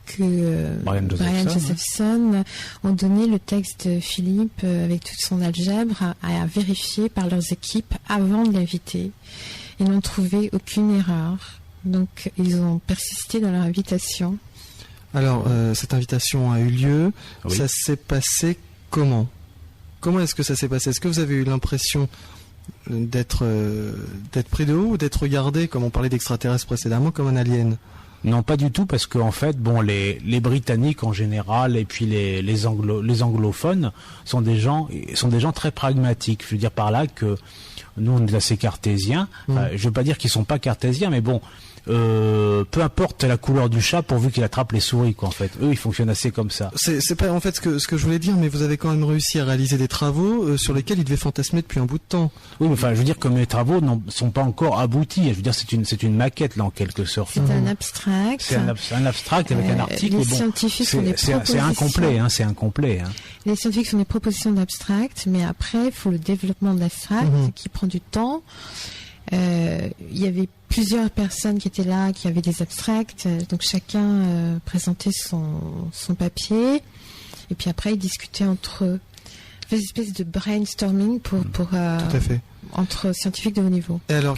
B: que Brian Josephson ont donné le texte de Philippe avec toute son algèbre à vérifier par leurs équipes avant de l'inviter. Ils n'ont trouvé aucune erreur. Donc, ils ont persisté dans leur invitation.
A: Alors, cette invitation a eu lieu.
C: Oui.
A: Ça s'est passé comment ? Comment est-ce que ça s'est passé ? Est-ce que vous avez eu l'impression d'être pris de haut ou d'être regardé, comme on parlait d'extraterrestres précédemment, comme un alien ?
C: Non, pas du tout, parce qu'en fait, bon, les Britanniques en général et puis les anglophones sont des gens très pragmatiques. Je veux dire par là que nous, on est assez cartésiens. Je veux pas dire qu'ils sont pas cartésiens, mais bon, peu importe la couleur du chat pourvu qu'il attrape les souris, quoi. En fait, eux, ils fonctionnent assez comme ça.
A: C'est pas en fait ce que je voulais dire, mais vous avez quand même réussi à réaliser des travaux sur lesquels ils devaient fantasmer depuis un bout de temps.
C: Oui, mais enfin, je veux dire que mes travaux ne sont pas encore aboutis. Je veux dire, c'est une maquette là en quelque sorte.
B: C'est un abstract.
C: C'est un abstract avec un article.
B: Les scientifiques font des propositions.
C: C'est incomplet, hein. C'est incomplet. Hein.
B: Les scientifiques font des propositions d'abstract, mais après, il faut le développement de l'abstract qui prend du temps. Il y avait plusieurs personnes qui étaient là, qui avaient des abstracts, donc chacun présentait son papier, et puis après ils discutaient entre eux. Une espèce de brainstorming pour
A: Tout à fait.
B: entre scientifiques de haut niveau.
A: Et alors,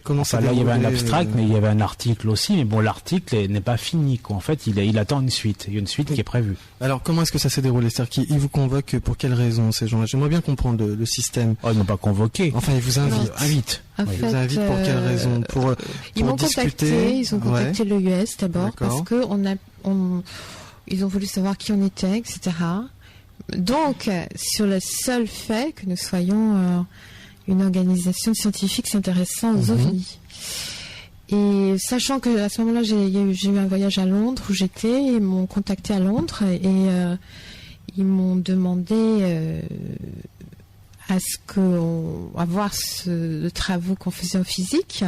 A: comment ça
C: là, il y avait un
A: déroulé,
C: abstract, mais il y avait un article aussi. Mais bon, l'article n'est pas fini, quoi. En fait, il attend une suite. Il y a une suite qui est prévue.
A: Alors, comment est-ce que ça s'est déroulé ? C'est-à-dire qu'ils vous convoquent pour quelles raisons, ces gens-là ? J'aimerais bien comprendre le système.
C: Oh, ils n'ont pas convoqué.
A: Enfin, ils vous invitent.
B: En
A: Ils
B: fait,
A: vous invitent pour quelles raisons ? Pour
B: ils m'ont
A: discuter.
B: Ils ont contacté l'EUS d'abord,
A: D'accord.
B: parce que ils ont voulu savoir qui on était, etc. Donc, sur le seul fait que nous soyons une organisation scientifique s'intéressant aux ovnis. Et sachant que à ce moment-là, j'ai eu un voyage à Londres où j'étais, ils m'ont contacté à Londres et ils m'ont demandé à voir le travaux qu'on faisait en physique.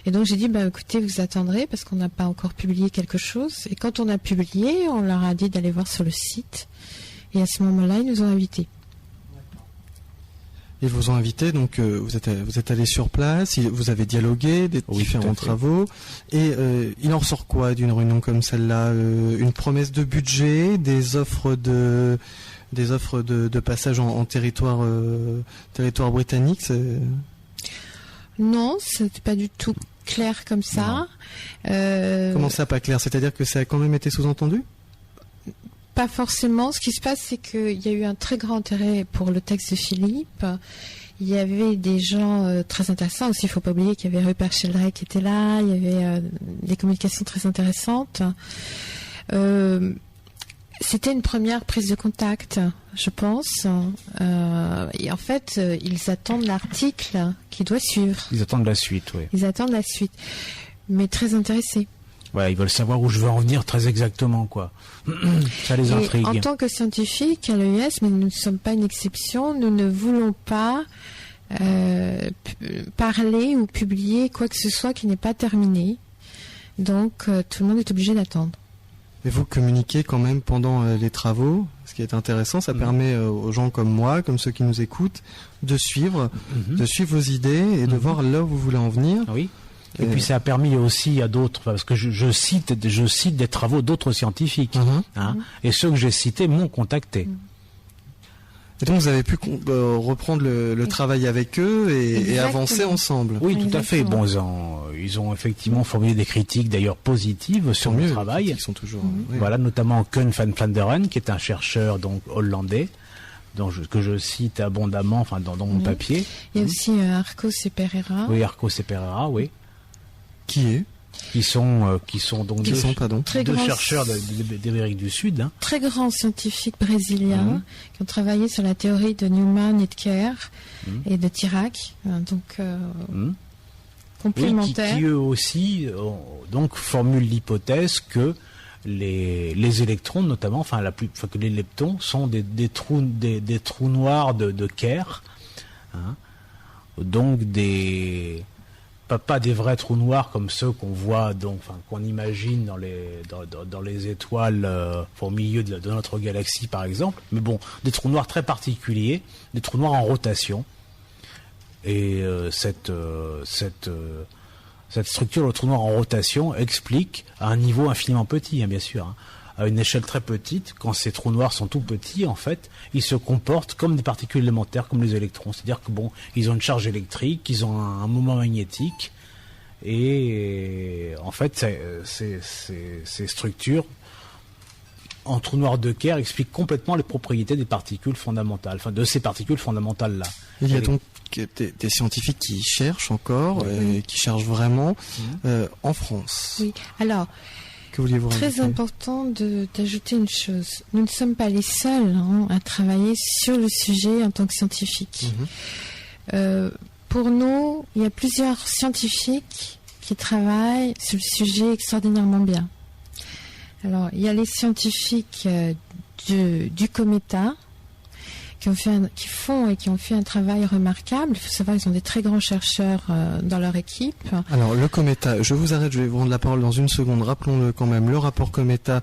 B: Et donc j'ai dit, écoutez, vous attendrez parce qu'on n'a pas encore publié quelque chose. Et quand on a publié, on leur a dit d'aller voir sur le site. Et à ce moment-là, ils nous ont invités.
A: Ils vous ont invité, donc vous êtes allé sur place, vous avez dialogué des différents travaux. Et il en ressort quoi d'une réunion comme celle-là ? Une promesse de budget, des offres de passage en territoire britannique.
B: Non, c'était pas du tout clair comme ça.
A: Comment ça, pas clair ? C'est-à-dire que ça a quand même été sous-entendu ?
B: Pas forcément. Ce qui se passe, c'est qu'il y a eu un très grand intérêt pour le texte de Philippe. Il y avait des gens très intéressants aussi. Il ne faut pas oublier qu'il y avait Rupert Sheldrake qui était là. Il y avait des communications très intéressantes. C'était une première prise de contact, je pense. Et en fait, ils attendent l'article qui doit suivre.
C: Ils attendent la suite, oui.
B: Ils attendent la suite. Mais très intéressés.
C: Ouais, ils veulent savoir où je veux en venir très exactement, quoi. Ça les intrigue.
B: En tant que scientifiques à l'EUS, mais nous ne sommes pas une exception, nous ne voulons pas parler ou publier quoi que ce soit qui n'est pas terminé. Donc, tout le monde est obligé d'attendre.
A: Mais vous communiquez quand même pendant les travaux, ce qui est intéressant, ça permet aux gens comme moi, comme ceux qui nous écoutent, de suivre vos idées et de voir là où vous voulez en venir.
C: Oui. Et puis ça a permis aussi à d'autres, parce que je cite des travaux d'autres scientifiques, et ceux que j'ai cités m'ont contacté.
A: Et donc vous avez pu reprendre le travail avec eux et avancer ensemble.
C: Oui, tout à fait. Bon, ils ont effectivement formulé des critiques d'ailleurs positives sur mon travail.
A: Ils sont toujours.
C: Voilà, notamment Koen van Vlaanderen, qui est un chercheur donc hollandais, que je cite abondamment, enfin dans mon papier.
B: Il y a aussi Arcos et Pereira.
C: Oui, Arcos et Pereira, oui.
A: Qui sont donc deux
C: chercheurs d'Amérique du Sud.
B: Très grands scientifiques brésiliens qui ont travaillé sur la théorie de Newman et de Kerr et de Dirac, donc complémentaires.
C: Oui, qui eux aussi donc formulent l'hypothèse que les électrons, notamment, que les leptons sont des trous noirs de Kerr, donc pas des vrais trous noirs comme ceux qu'on voit, qu'on imagine dans les étoiles au milieu de notre galaxie par exemple, mais bon, des trous noirs très particuliers, des trous noirs en rotation. Et cette Cette structure, le trou noir en rotation, explique à un niveau infiniment petit, bien sûr, à une échelle très petite, quand ces trous noirs sont tout petits, en fait, ils se comportent comme des particules élémentaires, comme les électrons. C'est-à-dire que ils ont une charge électrique, ils ont un moment magnétique, et en fait, ces structures en trou noir de Kerr expliquent complètement les propriétés des particules fondamentales, de ces particules fondamentales-là.
A: Il y a donc des scientifiques qui cherchent encore, qui cherchent vraiment en France.
B: Oui, alors,
A: que vouliez-vous
B: très
A: rajouter ?
B: important d'ajouter une chose. Nous ne sommes pas les seuls à travailler sur le sujet en tant que scientifiques. Pour nous, il y a plusieurs scientifiques qui travaillent sur le sujet extraordinairement bien. Alors, il y a les scientifiques du COMETA qui ont fait un travail remarquable. Il faut savoir qu'ils ont des très grands chercheurs dans leur équipe.
A: Alors, le COMETA, je vous arrête, je vais vous rendre la parole dans une seconde. Rappelons-le quand même, le rapport COMETA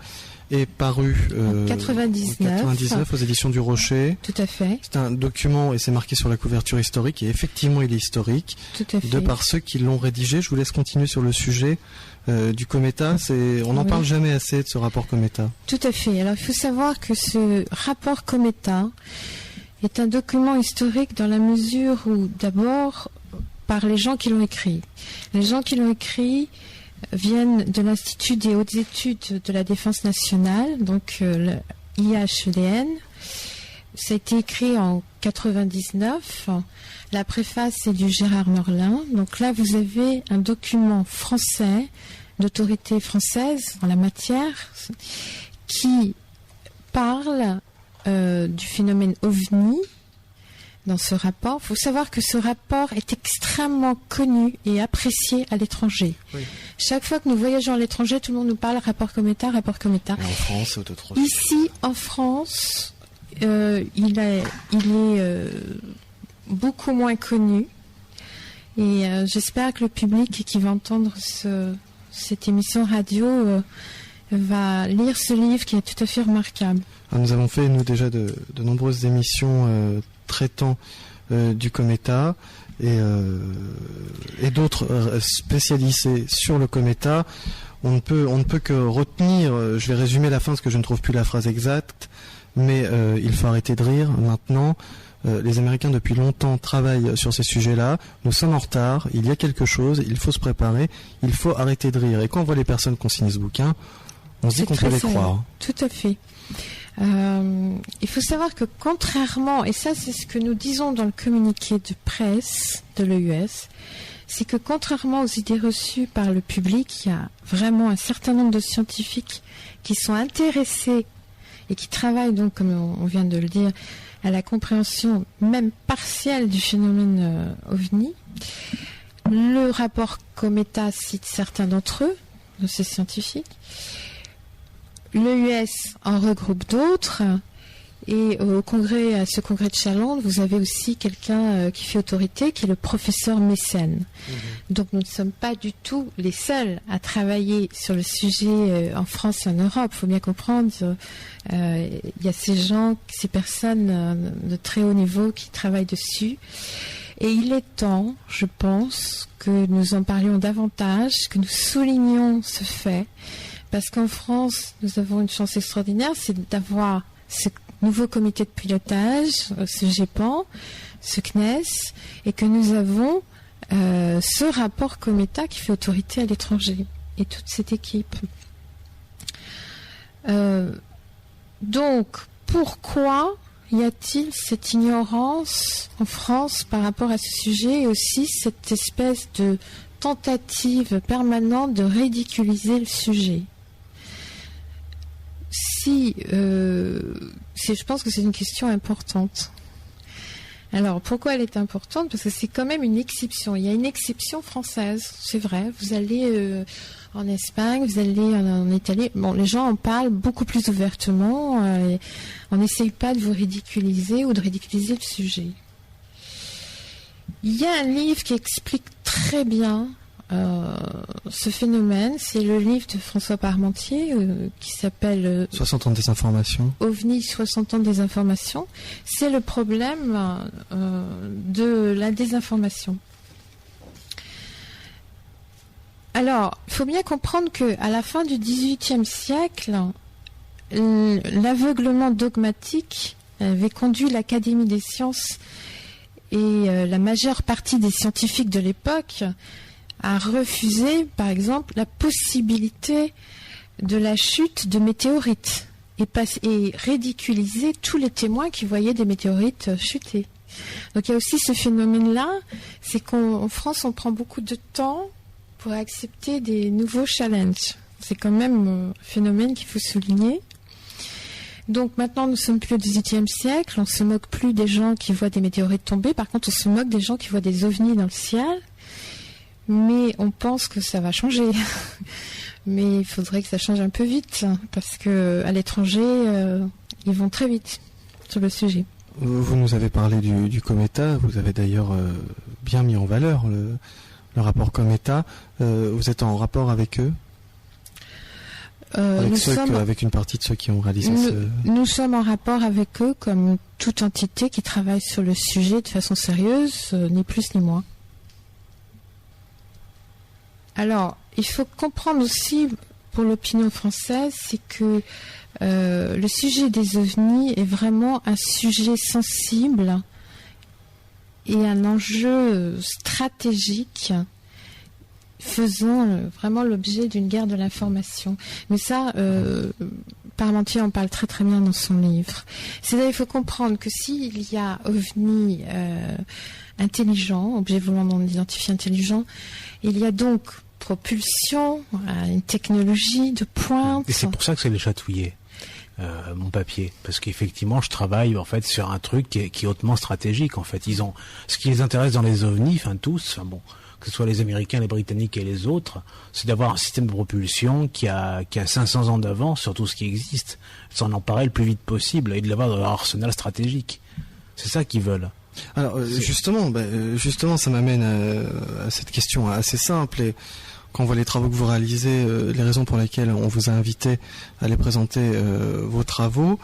A: est paru
B: en 99
A: aux éditions du Rocher.
B: Tout à fait.
A: C'est un document et c'est marqué sur la couverture historique et effectivement il est historique.
B: Tout à fait.
A: De par ceux qui l'ont rédigé. Je vous laisse continuer sur le sujet du COMETA. On n'en parle jamais assez de ce rapport COMETA.
B: Tout à fait. Alors il faut savoir que ce rapport COMETA est un document historique dans la mesure où d'abord par les gens qui l'ont écrit. Les gens qui l'ont écrit viennent de l'Institut des hautes études de la défense nationale, donc le IHEDN. Ça a été écrit en 99. La préface est du Gérard Merlin. Donc là, vous avez un document français, d'autorité française en la matière, qui parle du phénomène OVNI dans ce rapport. Il faut savoir que ce rapport est extrêmement connu et apprécié à l'étranger.
A: Oui.
B: Chaque fois que nous voyageons à l'étranger, tout le monde nous parle rapport COMETA, rapport COMETA.
A: Et en France, c'est autre chose.
B: Ici, en France, il est beaucoup moins connu. Et j'espère que le public qui va entendre cette émission radio va lire ce livre qui est tout à fait remarquable.
A: Alors, nous avons fait, nous, déjà de nombreuses émissions traitant du COMETA et d'autres spécialisés sur le COMETA. On ne peut que retenir, je vais résumer la fin parce que je ne trouve plus la phrase exacte, mais il faut arrêter de rire maintenant. Les Américains depuis longtemps travaillent sur ces sujets-là. Nous sommes en retard, il y a quelque chose, il faut se préparer, il faut arrêter de rire. Et quand on voit les personnes qui ont signé ce bouquin, on se dit qu'on peut les croire.
B: Tout à fait. Il faut savoir que contrairement, et ça c'est ce que nous disons dans le communiqué de presse de l'EUS, c'est que contrairement aux idées reçues par le public, il y a vraiment un certain nombre de scientifiques qui sont intéressés et qui travaillent donc, comme on vient de le dire, à la compréhension même partielle du phénomène OVNI. Le rapport COMETA cite certains d'entre eux, de ces scientifiques. L'EUS en regroupe d'autres. Et à ce congrès de Chalandre, vous avez aussi quelqu'un qui fait autorité, qui est le professeur Mécène. Donc nous ne sommes pas du tout les seuls à travailler sur le sujet en France et en Europe. Il faut bien comprendre, il y a ces personnes de très haut niveau qui travaillent dessus. Et il est temps, je pense, que nous en parlions davantage, que nous soulignions ce fait. Parce qu'en France, nous avons une chance extraordinaire, c'est d'avoir ce nouveau comité de pilotage, ce GEPAN, ce CNES, et que nous avons ce rapport COMETA qui fait autorité à l'étranger, et toute cette équipe. Donc, pourquoi y a-t-il cette ignorance en France par rapport à ce sujet, et aussi cette espèce de tentative permanente de ridiculiser le sujet ? Je pense que c'est une question importante. Alors, pourquoi elle est importante ? Parce que c'est quand même une exception. Il y a une exception française, c'est vrai. Vous allez en Espagne, vous allez en Italie. Bon, les gens en parlent beaucoup plus ouvertement. On n'essaye pas de vous ridiculiser ou de ridiculiser le sujet. Il y a un livre qui explique très bien ce phénomène, c'est le livre de François Parmentier qui s'appelle
A: 60 ans de désinformation.
B: OVNI, 60 ans de désinformation. C'est le problème de la désinformation. Alors, il faut bien comprendre qu'à la fin du XVIIIe siècle, l'aveuglement dogmatique avait conduit l'Académie des sciences et la majeure partie des scientifiques de l'époque à refuser, par exemple, la possibilité de la chute de météorites et ridiculiser tous les témoins qui voyaient des météorites chuter. Donc il y a aussi ce phénomène-là, c'est qu'en France, on prend beaucoup de temps pour accepter des nouveaux challenges. C'est quand même un phénomène qu'il faut souligner. Donc maintenant, nous sommes plus au XVIIIe siècle, on se moque plus des gens qui voient des météorites tomber, par contre on se moque des gens qui voient des ovnis dans le ciel, mais on pense que ça va changer. Mais il faudrait que ça change un peu vite, parce qu'à l'étranger, ils vont très vite sur le sujet.
A: Vous nous avez parlé du Cometa, vous avez d'ailleurs bien mis en valeur le rapport Cometa. Vous êtes en rapport avec eux, avec une partie de ceux qui ont réalisé
B: Nous sommes en rapport avec eux comme toute entité qui travaille sur le sujet de façon sérieuse, ni plus ni moins. Alors, il faut comprendre aussi, pour l'opinion française, c'est que le sujet des ovnis est vraiment un sujet sensible et un enjeu stratégique faisant vraiment l'objet d'une guerre de l'information. Mais ça, Parmentier en parle très très bien dans son livre. C'est-à-dire qu'il faut comprendre que s'il y a ovnis intelligents, objets volant non identifiés intelligents, il y a donc propulsion, une technologie de pointe.
C: Et c'est pour ça que c'est les chatouillés. Mon papier, parce qu'effectivement je travaille en fait sur un truc qui est hautement stratégique. En fait, ils ont ce qui les intéresse dans les ovnis, que ce soit les Américains, les Britanniques et les autres, c'est d'avoir un système de propulsion qui a 500 ans d'avance sur tout ce qui existe, s'en emparer le plus vite possible et de l'avoir dans leur arsenal stratégique. C'est ça qu'ils veulent.
A: Alors justement, ça m'amène à cette question assez simple. Et quand on voit les travaux que vous réalisez, les raisons pour lesquelles on vous a invité à les présenter vos travaux,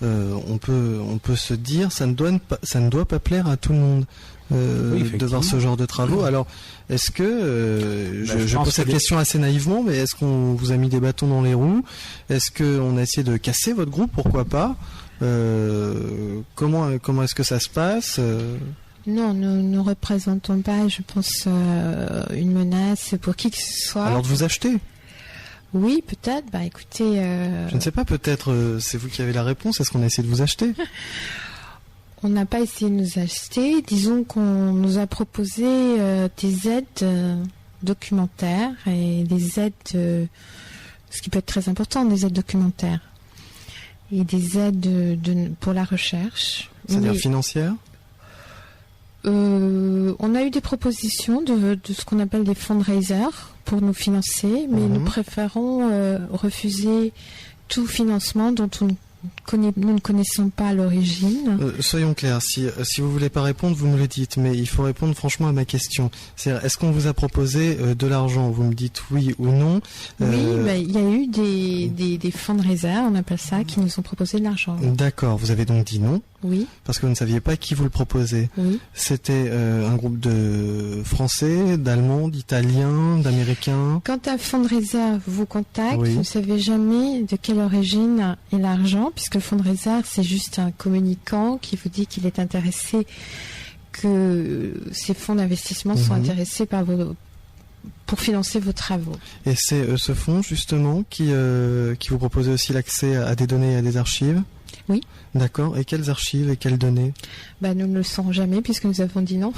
A: on peut se dire ça ne doit pas plaire à tout le monde de voir ce genre de travaux. Alors est-ce que je pose cette question assez naïvement, mais est-ce qu'on vous a mis des bâtons dans les roues? Est-ce qu'on a essayé de casser votre groupe? Pourquoi pas? Comment est-ce que ça se passe?
B: Non, nous ne représentons pas, je pense, une menace pour qui que ce soit.
A: Alors de vous acheter?
B: Oui, peut-être. Écoutez...
A: Je ne sais pas, peut-être c'est vous qui avez la réponse. Est-ce qu'on a essayé de vous acheter?
B: On n'a pas essayé de nous acheter. Disons qu'on nous a proposé des aides documentaires et des aides, ce qui peut être très important, des aides documentaires et des aides pour la recherche.
A: C'est-à-dire financières?
B: On a eu des propositions de ce qu'on appelle des fundraisers pour nous financer, mais nous préférons refuser tout financement dont nous ne connaissons pas l'origine.
A: Soyons clairs, si vous voulez pas répondre, vous me le dites, mais il faut répondre franchement à ma question. C'est-à-dire, est-ce qu'on vous a proposé de l'argent? Vous me dites oui ou non.
B: Oui, il y a eu des fundraisers, on appelle ça, qui nous ont proposé de l'argent.
A: D'accord, vous avez donc dit non?
B: Oui.
A: Parce que vous ne saviez pas qui vous le proposait.
B: Oui.
A: C'était un groupe de Français, d'Allemands, d'Italiens, d'Américains.
B: Quand un fundraiser vous contacte,
A: Oui.
B: vous ne savez jamais de quelle origine est l'argent, puisque le fundraiser, c'est juste un communicant qui vous dit qu'il est intéressé, que ces fonds d'investissement sont intéressés pour financer vos travaux.
A: Et c'est ce fonds, justement, qui vous proposait aussi l'accès à des données et à des archives?
B: Oui.
A: D'accord. Et quelles archives et quelles données?
B: Nous ne le saurons jamais puisque nous avons dit non.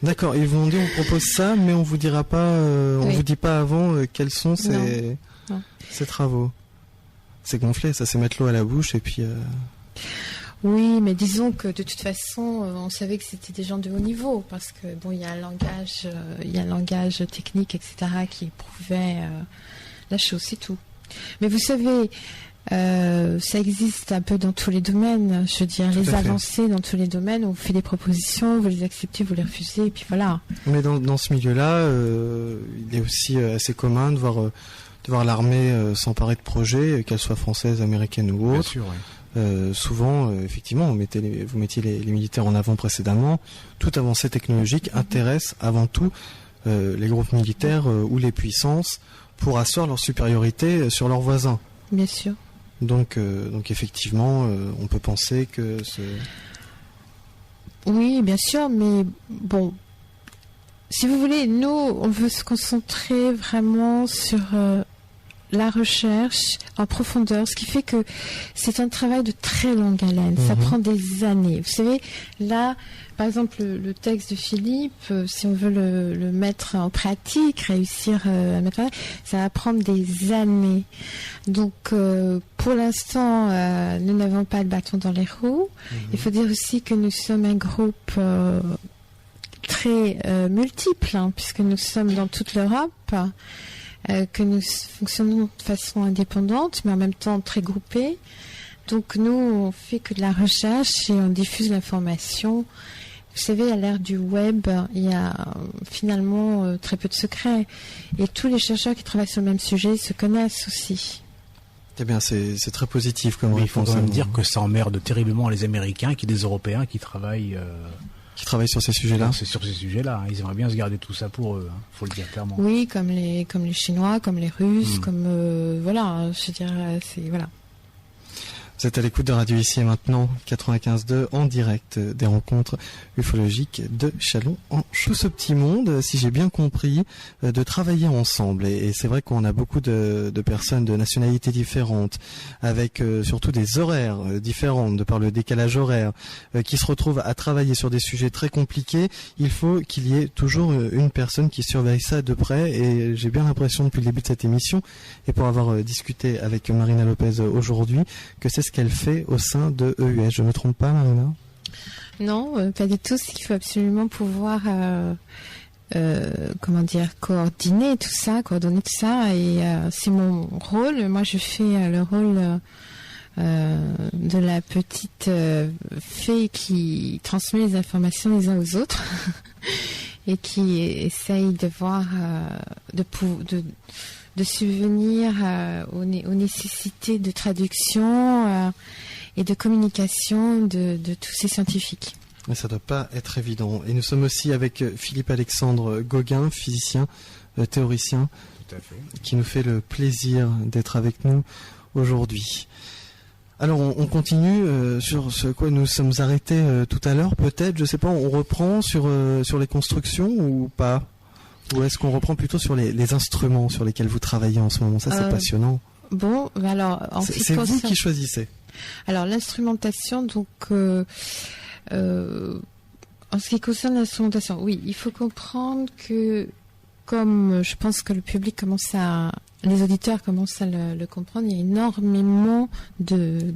A: D'accord. Ils vous ont dit on propose ça, mais on vous dira pas, on vous dit pas avant quels sont ces travaux. C'est gonflé, ça, c'est mettre l'eau à la bouche et puis.
B: Oui, mais disons que de toute façon, on savait que c'était des gens de haut niveau parce que il y a un langage technique, etc., qui prouvait la chose, c'est tout. Mais vous savez. Ça existe un peu dans tous les domaines, je veux dire, les avancées dans tous les domaines, on vous fait des propositions, vous les acceptez, vous les refusez, et puis voilà.
A: Mais dans ce milieu-là, il est aussi assez commun de voir l'armée s'emparer de projets, qu'elles soient françaises, américaines ou autres.
C: Bien sûr, oui.
A: Souvent, effectivement, vous mettiez les militaires en avant précédemment. Toute avancée technologique intéresse avant tout les groupes militaires ou les puissances pour asseoir leur supériorité sur leurs voisins.
B: Bien sûr.
A: Donc effectivement, on peut penser que
B: Oui, bien sûr, mais bon, si vous voulez, nous, on veut se concentrer vraiment sur la recherche en profondeur, ce qui fait que c'est un travail de très longue haleine. Ça prend des années. Vous savez, là, par exemple, le texte de Philippe, si on veut le mettre en pratique, réussir à mettre en pratique, ça va prendre des années. Donc, pour l'instant, nous n'avons pas le bâton dans les roues. Il faut dire aussi que nous sommes un groupe très multiple, puisque nous sommes dans toute l'Europe. Que nous fonctionnons de façon indépendante, mais en même temps très groupée. Donc nous, on fait que de la recherche et on diffuse l'information. Vous savez, à l'ère du web, il y a finalement très peu de secrets. Et tous les chercheurs qui travaillent sur le même sujet se connaissent aussi.
A: Eh bien, c'est très positif comme réponse.
C: Il faut quand même dire que ça emmerde terriblement les Américains qui des Européens qui travaillent
A: sur ces sujets-là.
C: C'est sur ces sujets-là. Ils aimeraient bien se garder tout ça pour eux. Faut le dire clairement.
B: Oui, comme les Chinois, comme les Russes, comme voilà. Je dirais, c'est voilà.
A: Vous êtes à l'écoute de Radio Ici et Maintenant, 95.2, en direct des rencontres ufologiques de Châlons en Champagne. Tout ce petit monde, si j'ai bien compris, de travailler ensemble. Et c'est vrai qu'on a beaucoup de personnes de nationalités différentes, avec surtout des horaires différents, de par le décalage horaire, qui se retrouvent à travailler sur des sujets très compliqués. Il faut qu'il y ait toujours une personne qui surveille ça de près. Et j'ai bien l'impression depuis le début de cette émission, et pour avoir discuté avec Marina Lopez aujourd'hui, que c'est ce qu'elle fait au sein de EUS. Je ne me trompe pas, Marina ?
B: Non, pas du tout. Il faut absolument pouvoir coordonner tout ça. Et c'est mon rôle. Moi, je fais le rôle de la petite fée qui transmet les informations les uns aux autres et qui essaye de voir, de subvenir aux nécessités de traduction et de communication de tous ces scientifiques.
A: Mais ça ne doit pas être évident. Et nous sommes aussi avec Philippe-Alexandre Gauguin, physicien, théoricien,
C: tout à fait,
A: qui nous fait le plaisir d'être avec nous aujourd'hui. Alors on continue sur ce quoi nous sommes arrêtés tout à l'heure, peut-être, je ne sais pas, on reprend sur les constructions ou pas ? Ou est-ce qu'on reprend plutôt sur les instruments sur lesquels vous travaillez en ce moment ? Ça, c'est passionnant.
B: Bon, alors...
A: C'est vous qui choisissez.
B: Alors, l'instrumentation, donc... en ce qui concerne l'instrumentation, oui, il faut comprendre que, comme je pense que le public les auditeurs commencent à le comprendre, il y a énormément de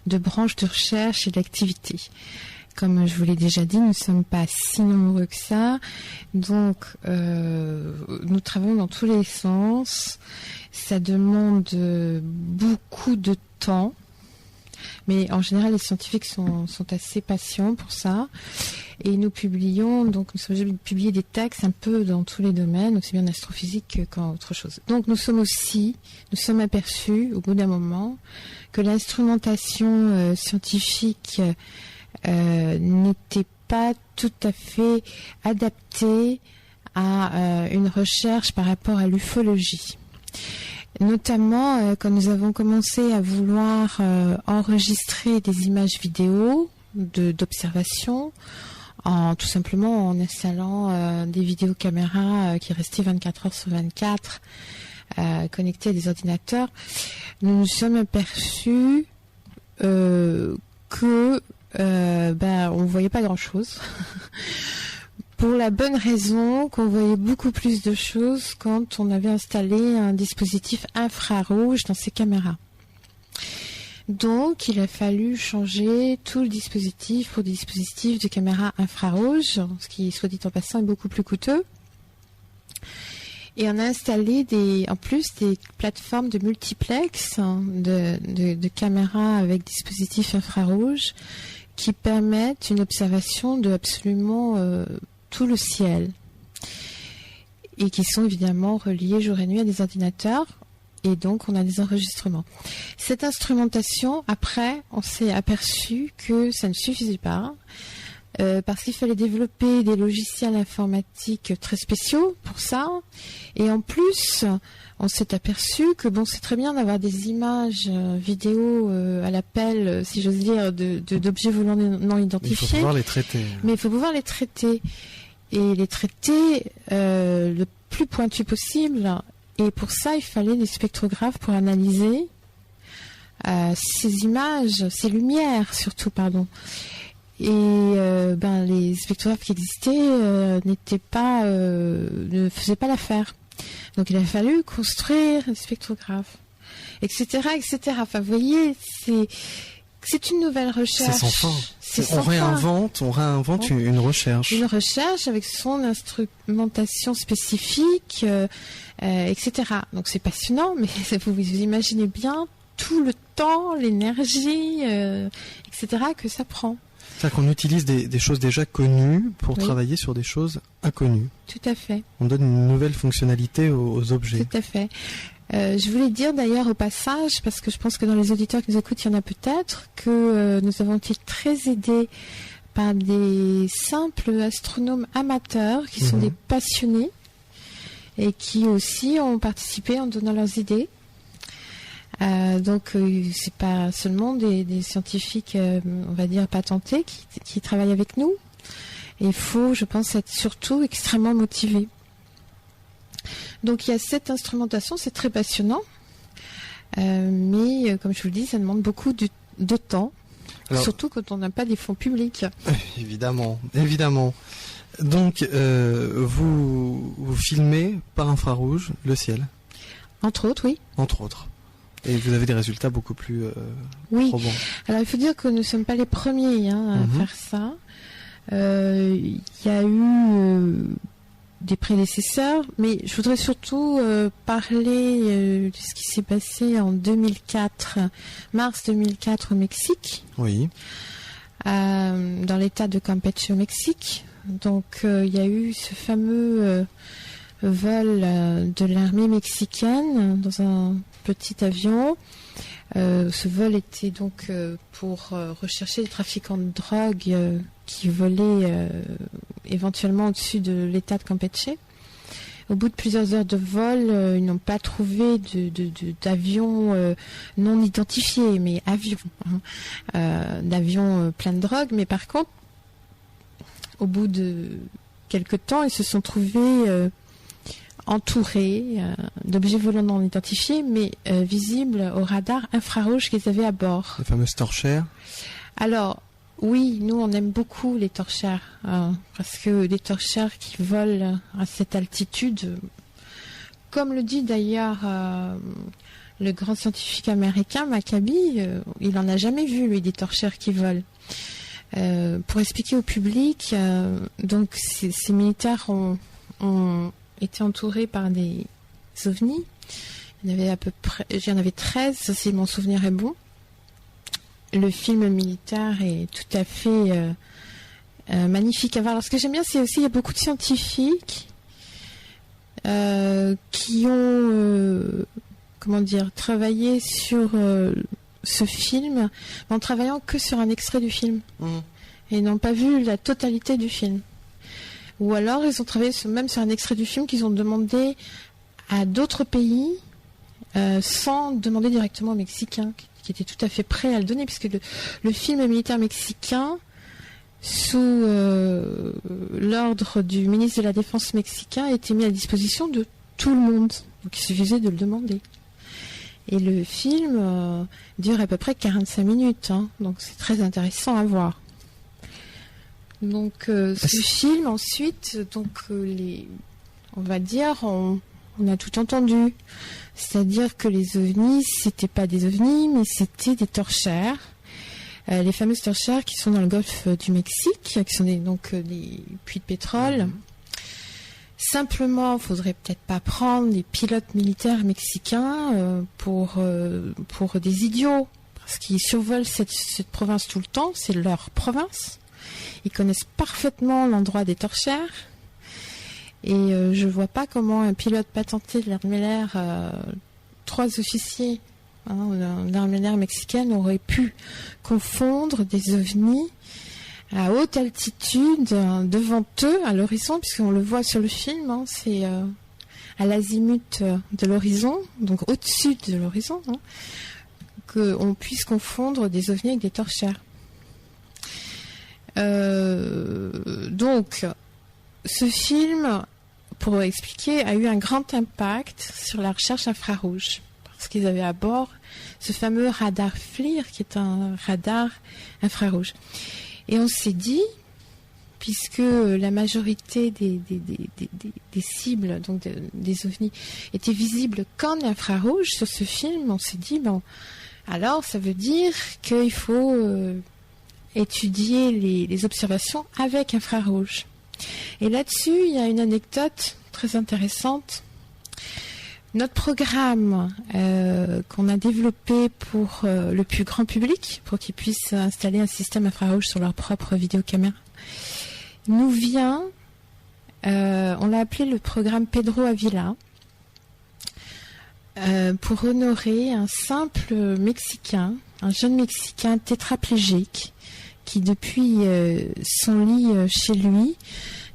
B: branches de recherche et d'activités. Comme je vous l'ai déjà dit, nous ne sommes pas si nombreux que ça. Donc, nous travaillons dans tous les sens. Ça demande beaucoup de temps. Mais en général, les scientifiques sont assez patients pour ça. Et nous publions, donc nous sommes obligés de publier des textes un peu dans tous les domaines, aussi bien en astrophysique qu'en autre chose. Donc nous sommes aperçus au bout d'un moment que l'instrumentation scientifique n'était pas tout à fait adaptée à une recherche par rapport à l'ufologie. Notamment quand nous avons commencé à vouloir enregistrer des images vidéo d'observation, tout simplement en installant des vidéocaméras qui restaient 24 heures sur 24 connectées à des ordinateurs, nous nous sommes aperçus que on voyait pas grand-chose. Pour la bonne raison qu'on voyait beaucoup plus de choses quand on avait installé un dispositif infrarouge dans ces caméras. Donc, il a fallu changer tout le dispositif pour des dispositifs de caméra infrarouge, ce qui, soit dit en passant, est beaucoup plus coûteux. Et on a installé en plus des plateformes de multiplex de caméras avec dispositifs infrarouges qui permettent une observation de absolument tout le ciel et qui sont évidemment reliés jour et nuit à des ordinateurs. Et donc, on a des enregistrements. Cette instrumentation, après, on s'est aperçu que ça ne suffisait pas. parce qu'il fallait développer des logiciels informatiques très spéciaux pour ça. Et en plus, on s'est aperçu que bon, c'est très bien d'avoir des images vidéo à l'appel, si j'ose dire, d'objets volants non identifiés.
A: Il faut pouvoir les traiter.
B: Mais il faut pouvoir les traiter. Et les traiter le plus pointu possible. Et pour ça, il fallait des spectrographes pour analyser ces images, ces lumières surtout, pardon. Et les spectrographes qui existaient ne faisaient pas l'affaire. Donc il a fallu construire des spectrographes, etc., etc. Enfin, vous voyez, c'est une nouvelle recherche.
A: C'est sans fin. On réinvente une recherche.
B: Une recherche avec son instrumentation spécifique, etc. Donc c'est passionnant, mais vous imaginez bien tout le temps, l'énergie, etc. que ça prend.
A: C'est-à-dire qu'on utilise des choses déjà connues pour travailler sur des choses inconnues.
B: Tout à fait.
A: On donne une nouvelle fonctionnalité aux objets.
B: Tout à fait. Je voulais dire d'ailleurs au passage, parce que je pense que dans les auditeurs qui nous écoutent, il y en a peut-être, que nous avons été très aidés par des simples astronomes amateurs qui sont des passionnés et qui aussi ont participé en donnant leurs idées. Donc c'est pas seulement des scientifiques, on va dire patentés, qui travaillent avec nous. Il faut, je pense, être surtout extrêmement motivé. Donc il y a cette instrumentation, c'est très passionnant, mais comme je vous le dis, ça demande beaucoup de temps, surtout quand on n'a pas des fonds publics.
A: Évidemment, évidemment. Donc vous filmez par infrarouge le ciel.
B: Entre autres, oui.
A: Entre autres. Et vous avez des résultats beaucoup plus probants.
B: Alors il faut dire que nous ne sommes pas les premiers à faire ça. Il y a eu des prédécesseurs, mais je voudrais surtout parler de ce qui s'est passé en 2004, mars 2004 au Mexique.
A: Oui.
B: Dans l'état de Campeche au Mexique. Donc il y a eu ce fameux vol de l'armée mexicaine dans un petit avion. Ce vol était donc pour rechercher les trafiquants de drogue qui volaient éventuellement au-dessus de l'état de Campeche. Au bout de plusieurs heures de vol, ils n'ont pas trouvé d'avion non identifié, mais avion, d'avion plein de drogue. Mais par contre, au bout de quelques temps, ils se sont trouvés entourés d'objets volants non identifiés, mais visibles au radar infrarouge qu'ils avaient à bord.
A: Les fameuses torchères.
B: Alors, oui, nous on aime beaucoup les torchères, parce que les torchères qui volent à cette altitude, comme le dit d'ailleurs le grand scientifique américain Maccabi, il n'en a jamais vu, lui, des torchères qui volent. Pour expliquer au public, donc ces militaires ont été entourés par des ovnis. Il y en avait 13, si mon souvenir est bon. Le film militaire est tout à fait magnifique à voir. Alors, ce que j'aime bien, c'est aussi il y a beaucoup de scientifiques qui ont travaillé sur ce film, en travaillant que sur un extrait du film et n'ont pas vu la totalité du film. Ou alors ils ont travaillé même sur un extrait du film qu'ils ont demandé à d'autres pays sans demander directement aux Mexicains, qui étaient tout à fait prêts à le donner, puisque le film militaire mexicain, sous l'ordre du ministre de la Défense mexicain, a été mis à disposition de tout le monde. Donc il suffisait de le demander. Et le film dure à peu près 45 minutes, donc c'est très intéressant à voir. Donc ce film, ensuite, donc on va dire, on a tout entendu. C'est-à-dire que les ovnis, c'était pas des ovnis, mais c'était des torchères. Les fameuses torchères qui sont dans le golfe du Mexique, qui sont des puits de pétrole. Simplement, il faudrait peut-être pas prendre des pilotes militaires mexicains pour des idiots, parce qu'ils survolent cette province tout le temps, c'est leur province. Ils connaissent parfaitement l'endroit des torchères. Et je vois pas comment un pilote patenté de l'armée de l'air, 3 officiers de l'armée de l'air mexicaine auraient pu confondre des ovnis à haute altitude, devant eux, à l'horizon, puisqu'on le voit sur le film, hein, c'est à l'azimut de l'horizon, donc au-dessus de l'horizon, hein, qu'on puisse confondre des ovnis avec des torchères. Donc, ce film, pour expliquer, a eu un grand impact sur la recherche infrarouge, parce qu'ils avaient à bord ce fameux radar FLIR, qui est un radar infrarouge. Et on s'est dit, puisque la majorité des cibles, donc des ovnis, étaient visibles qu'en infrarouge sur ce film, on s'est dit, bon, alors ça veut dire qu'il faut étudier les observations avec infrarouge. Et là-dessus, il y a une anecdote très intéressante. Notre programme qu'on a développé pour le plus grand public, pour qu'ils puissent installer un système infrarouge sur leur propre vidéocaméra, nous vient, on l'a appelé le programme Pedro Avila, pour honorer un simple Mexicain, un jeune Mexicain tétraplégique, qui depuis son lit chez lui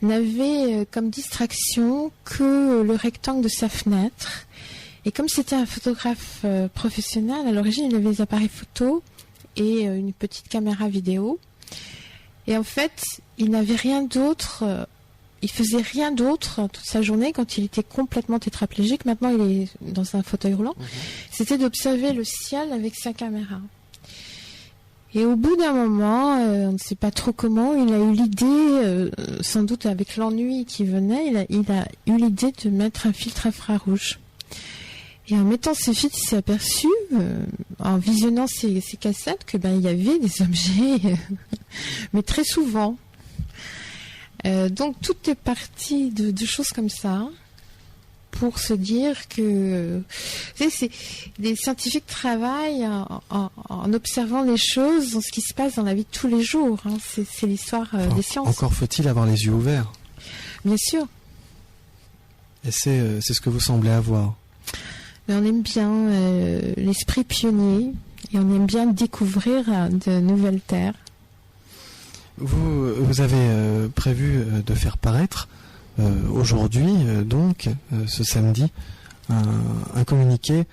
B: n'avait comme distraction que le rectangle de sa fenêtre. Et comme c'était un photographe professionnel, à l'origine il avait des appareils photo et une petite caméra vidéo. Et en fait, il n'avait rien d'autre, il faisait rien d'autre toute sa journée quand il était complètement tétraplégique. Maintenant il est dans un fauteuil roulant. C'était d'observer le ciel avec sa caméra. Et au bout d'un moment, on ne sait pas trop comment, il a eu l'idée, sans doute avec l'ennui qui venait, il a eu l'idée de mettre un filtre infrarouge. Et en mettant ce filtre, il s'est aperçu, en visionnant ces cassettes, que il y avait des objets, mais très souvent. Donc tout est parti de choses comme ça, pour se dire que les scientifiques travaillent en observant les choses dans ce qui se passe dans la vie de tous les jours. Hein. C'est l'histoire des sciences.
A: Encore faut-il avoir les yeux ouverts.
B: Bien sûr.
A: Et c'est ce que vous semblez avoir.
B: Mais on aime bien l'esprit pionnier et on aime bien découvrir de nouvelles terres.
A: Vous avez prévu de faire paraître aujourd'hui, donc, ce samedi, un communiqué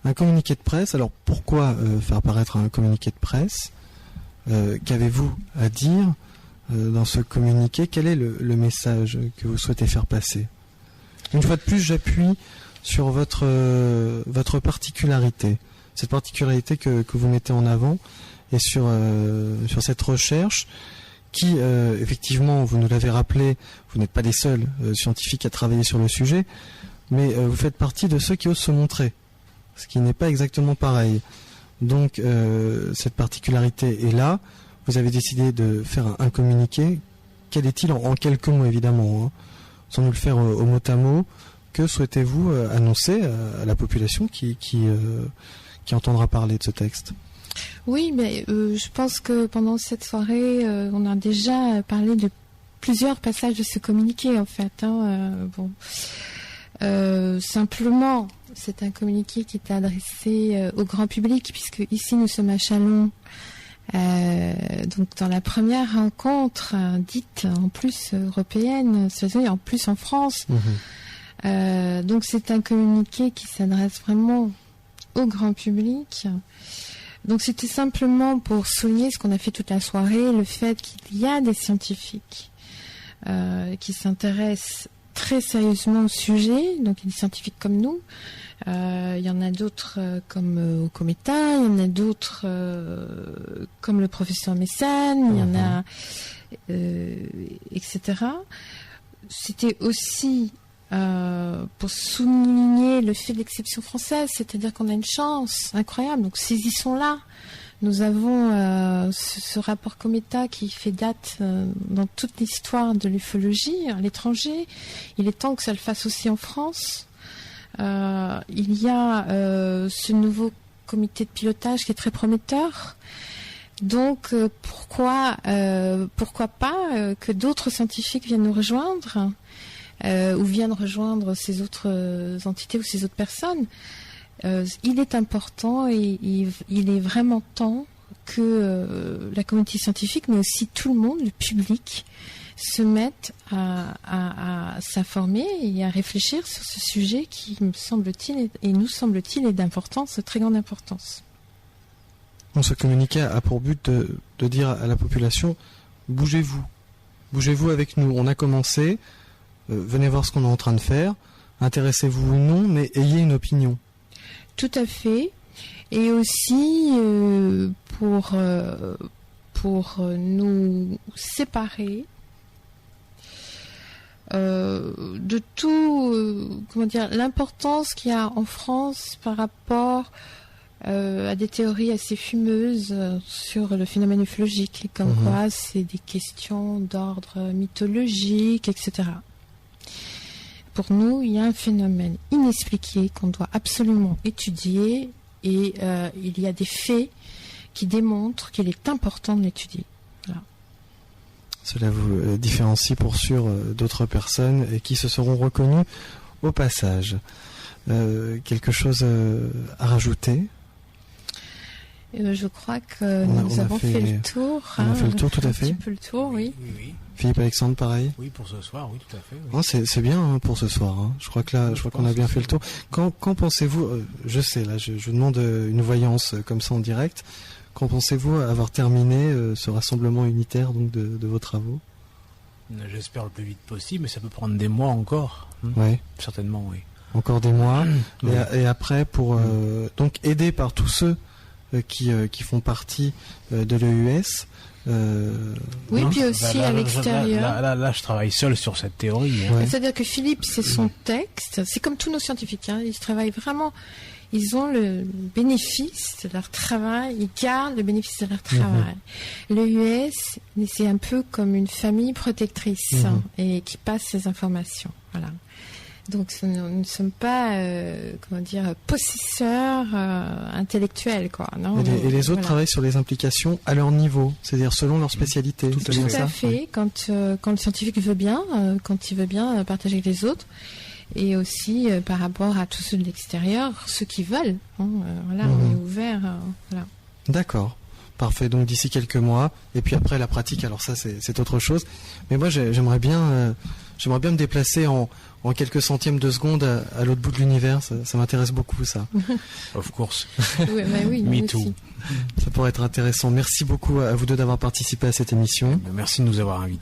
A: de presse. Alors, pourquoi faire paraître un communiqué de presse? Qu'avez-vous à dire dans ce communiqué? Quel est le message que vous souhaitez faire passer? Une fois de plus, j'appuie sur votre particularité, cette particularité que vous mettez en avant, et sur cette recherche qui, effectivement, vous nous l'avez rappelé, vous n'êtes pas les seuls scientifiques à travailler sur le sujet, mais vous faites partie de ceux qui osent se montrer, ce qui n'est pas exactement pareil. Donc, cette particularité est là. Vous avez décidé de faire un communiqué. Quel est-il en quelques mots, évidemment, hein, sans nous le faire au mot à mot? Que souhaitez-vous annoncer à la population qui entendra parler de ce texte?
B: Oui, mais je pense que pendant cette soirée, on a déjà parlé de plusieurs passages de ce communiqué, en fait. Hein, simplement, c'est un communiqué qui est adressé au grand public, puisque ici nous sommes à Châlons, donc dans la première rencontre dite en plus européenne, c'est-à-dire en plus en France. Donc c'est un communiqué qui s'adresse vraiment au grand public. Donc c'était simplement pour souligner ce qu'on a fait toute la soirée, le fait qu'il y a des scientifiques qui s'intéressent très sérieusement au sujet. Donc il y a des scientifiques comme nous, il y en a d'autres comme au Cometa, il y en a d'autres comme le professeur Messane, il y en a etc. C'était aussi pour souligner le fait de l'exception française, c'est-à-dire qu'on a une chance incroyable, donc saisissons-la. Nous avons ce rapport Cometa qui fait date dans toute l'histoire de l'ufologie à l'étranger. Il est temps que ça le fasse aussi en France. Il y a ce nouveau comité de pilotage qui est très prometteur. Donc pourquoi pas que d'autres scientifiques viennent nous rejoindre ou viennent rejoindre ces autres entités ou ces autres personnes. Il est important et il est vraiment temps que la communauté scientifique, mais aussi tout le monde, le public, se mettent à s'informer et à réfléchir sur ce sujet qui, me semble-t-il, et nous semble-t-il, est d'importance, de très grande importance.
A: Ce communiqué a pour but de dire à la population, bougez-vous avec nous. On a commencé, venez voir ce qu'on est en train de faire, intéressez-vous ou non, mais ayez une opinion.
B: Tout à fait. Et aussi pour nous séparer de tout, l'importance qu'il y a en France par rapport à des théories assez fumeuses sur le phénomène ufologique, comme quoi c'est des questions d'ordre mythologique, etc. Pour nous, il y a un phénomène inexpliqué qu'on doit absolument étudier et il y a des faits qui démontrent qu'il est important de l'étudier. Voilà.
A: Cela vous différencie pour sûr d'autres personnes et qui se seront reconnues au passage. Quelque chose à rajouter ?
B: Je crois que nous avons fait le tour.
A: On a fait le tour, tout à fait.
B: Un petit peu le tour, oui.
A: Philippe Alexandre, pareil.
C: Oui, pour ce soir, oui, tout à fait. Oui.
A: Oh, c'est bien pour ce soir. Je crois qu'on a bien fait le tour. Quand pensez-vous, je sais, là, je demande une voyance comme ça en direct. Quand pensez-vous avoir terminé ce rassemblement unitaire donc de vos travaux ?
C: J'espère le plus vite possible, mais ça peut prendre des mois encore.
A: Oui.
C: Certainement, oui.
A: Encore des mois. Et après, pour donc aidé par tous ceux qui font partie de l'EUS.
B: Oui, puis aussi à l'extérieur.
C: Là, je travaille seul sur cette théorie.
A: Ouais.
B: C'est-à-dire que Philippe, c'est son texte. C'est comme tous nos scientifiques. Ils travaillent vraiment. Ils ont le bénéfice de leur travail. Ils gardent le bénéfice de leur travail. L'EUS, c'est un peu comme une famille protectrice et qui passe ces informations. Voilà. Donc nous ne sommes pas, possesseurs intellectuels, quoi. Non,
A: et les autres travaillent sur les implications à leur niveau, c'est-à-dire selon leur spécialité.
B: Tout à fait. Oui. Quand le scientifique veut bien, quand il veut bien partager avec les autres, et aussi par rapport à tous ceux de l'extérieur, ceux qui veulent. On est ouvert. Voilà.
A: D'accord. Parfait, donc d'ici quelques mois, et puis après la pratique, alors ça c'est autre chose. Mais moi j'aimerais bien me déplacer en quelques centièmes de seconde à l'autre bout de l'univers, ça m'intéresse beaucoup ça.
C: Of course.
B: Oui,
C: Me too.
A: Ça pourrait être intéressant. Merci beaucoup à vous deux d'avoir participé à cette émission.
C: Merci de nous avoir invités.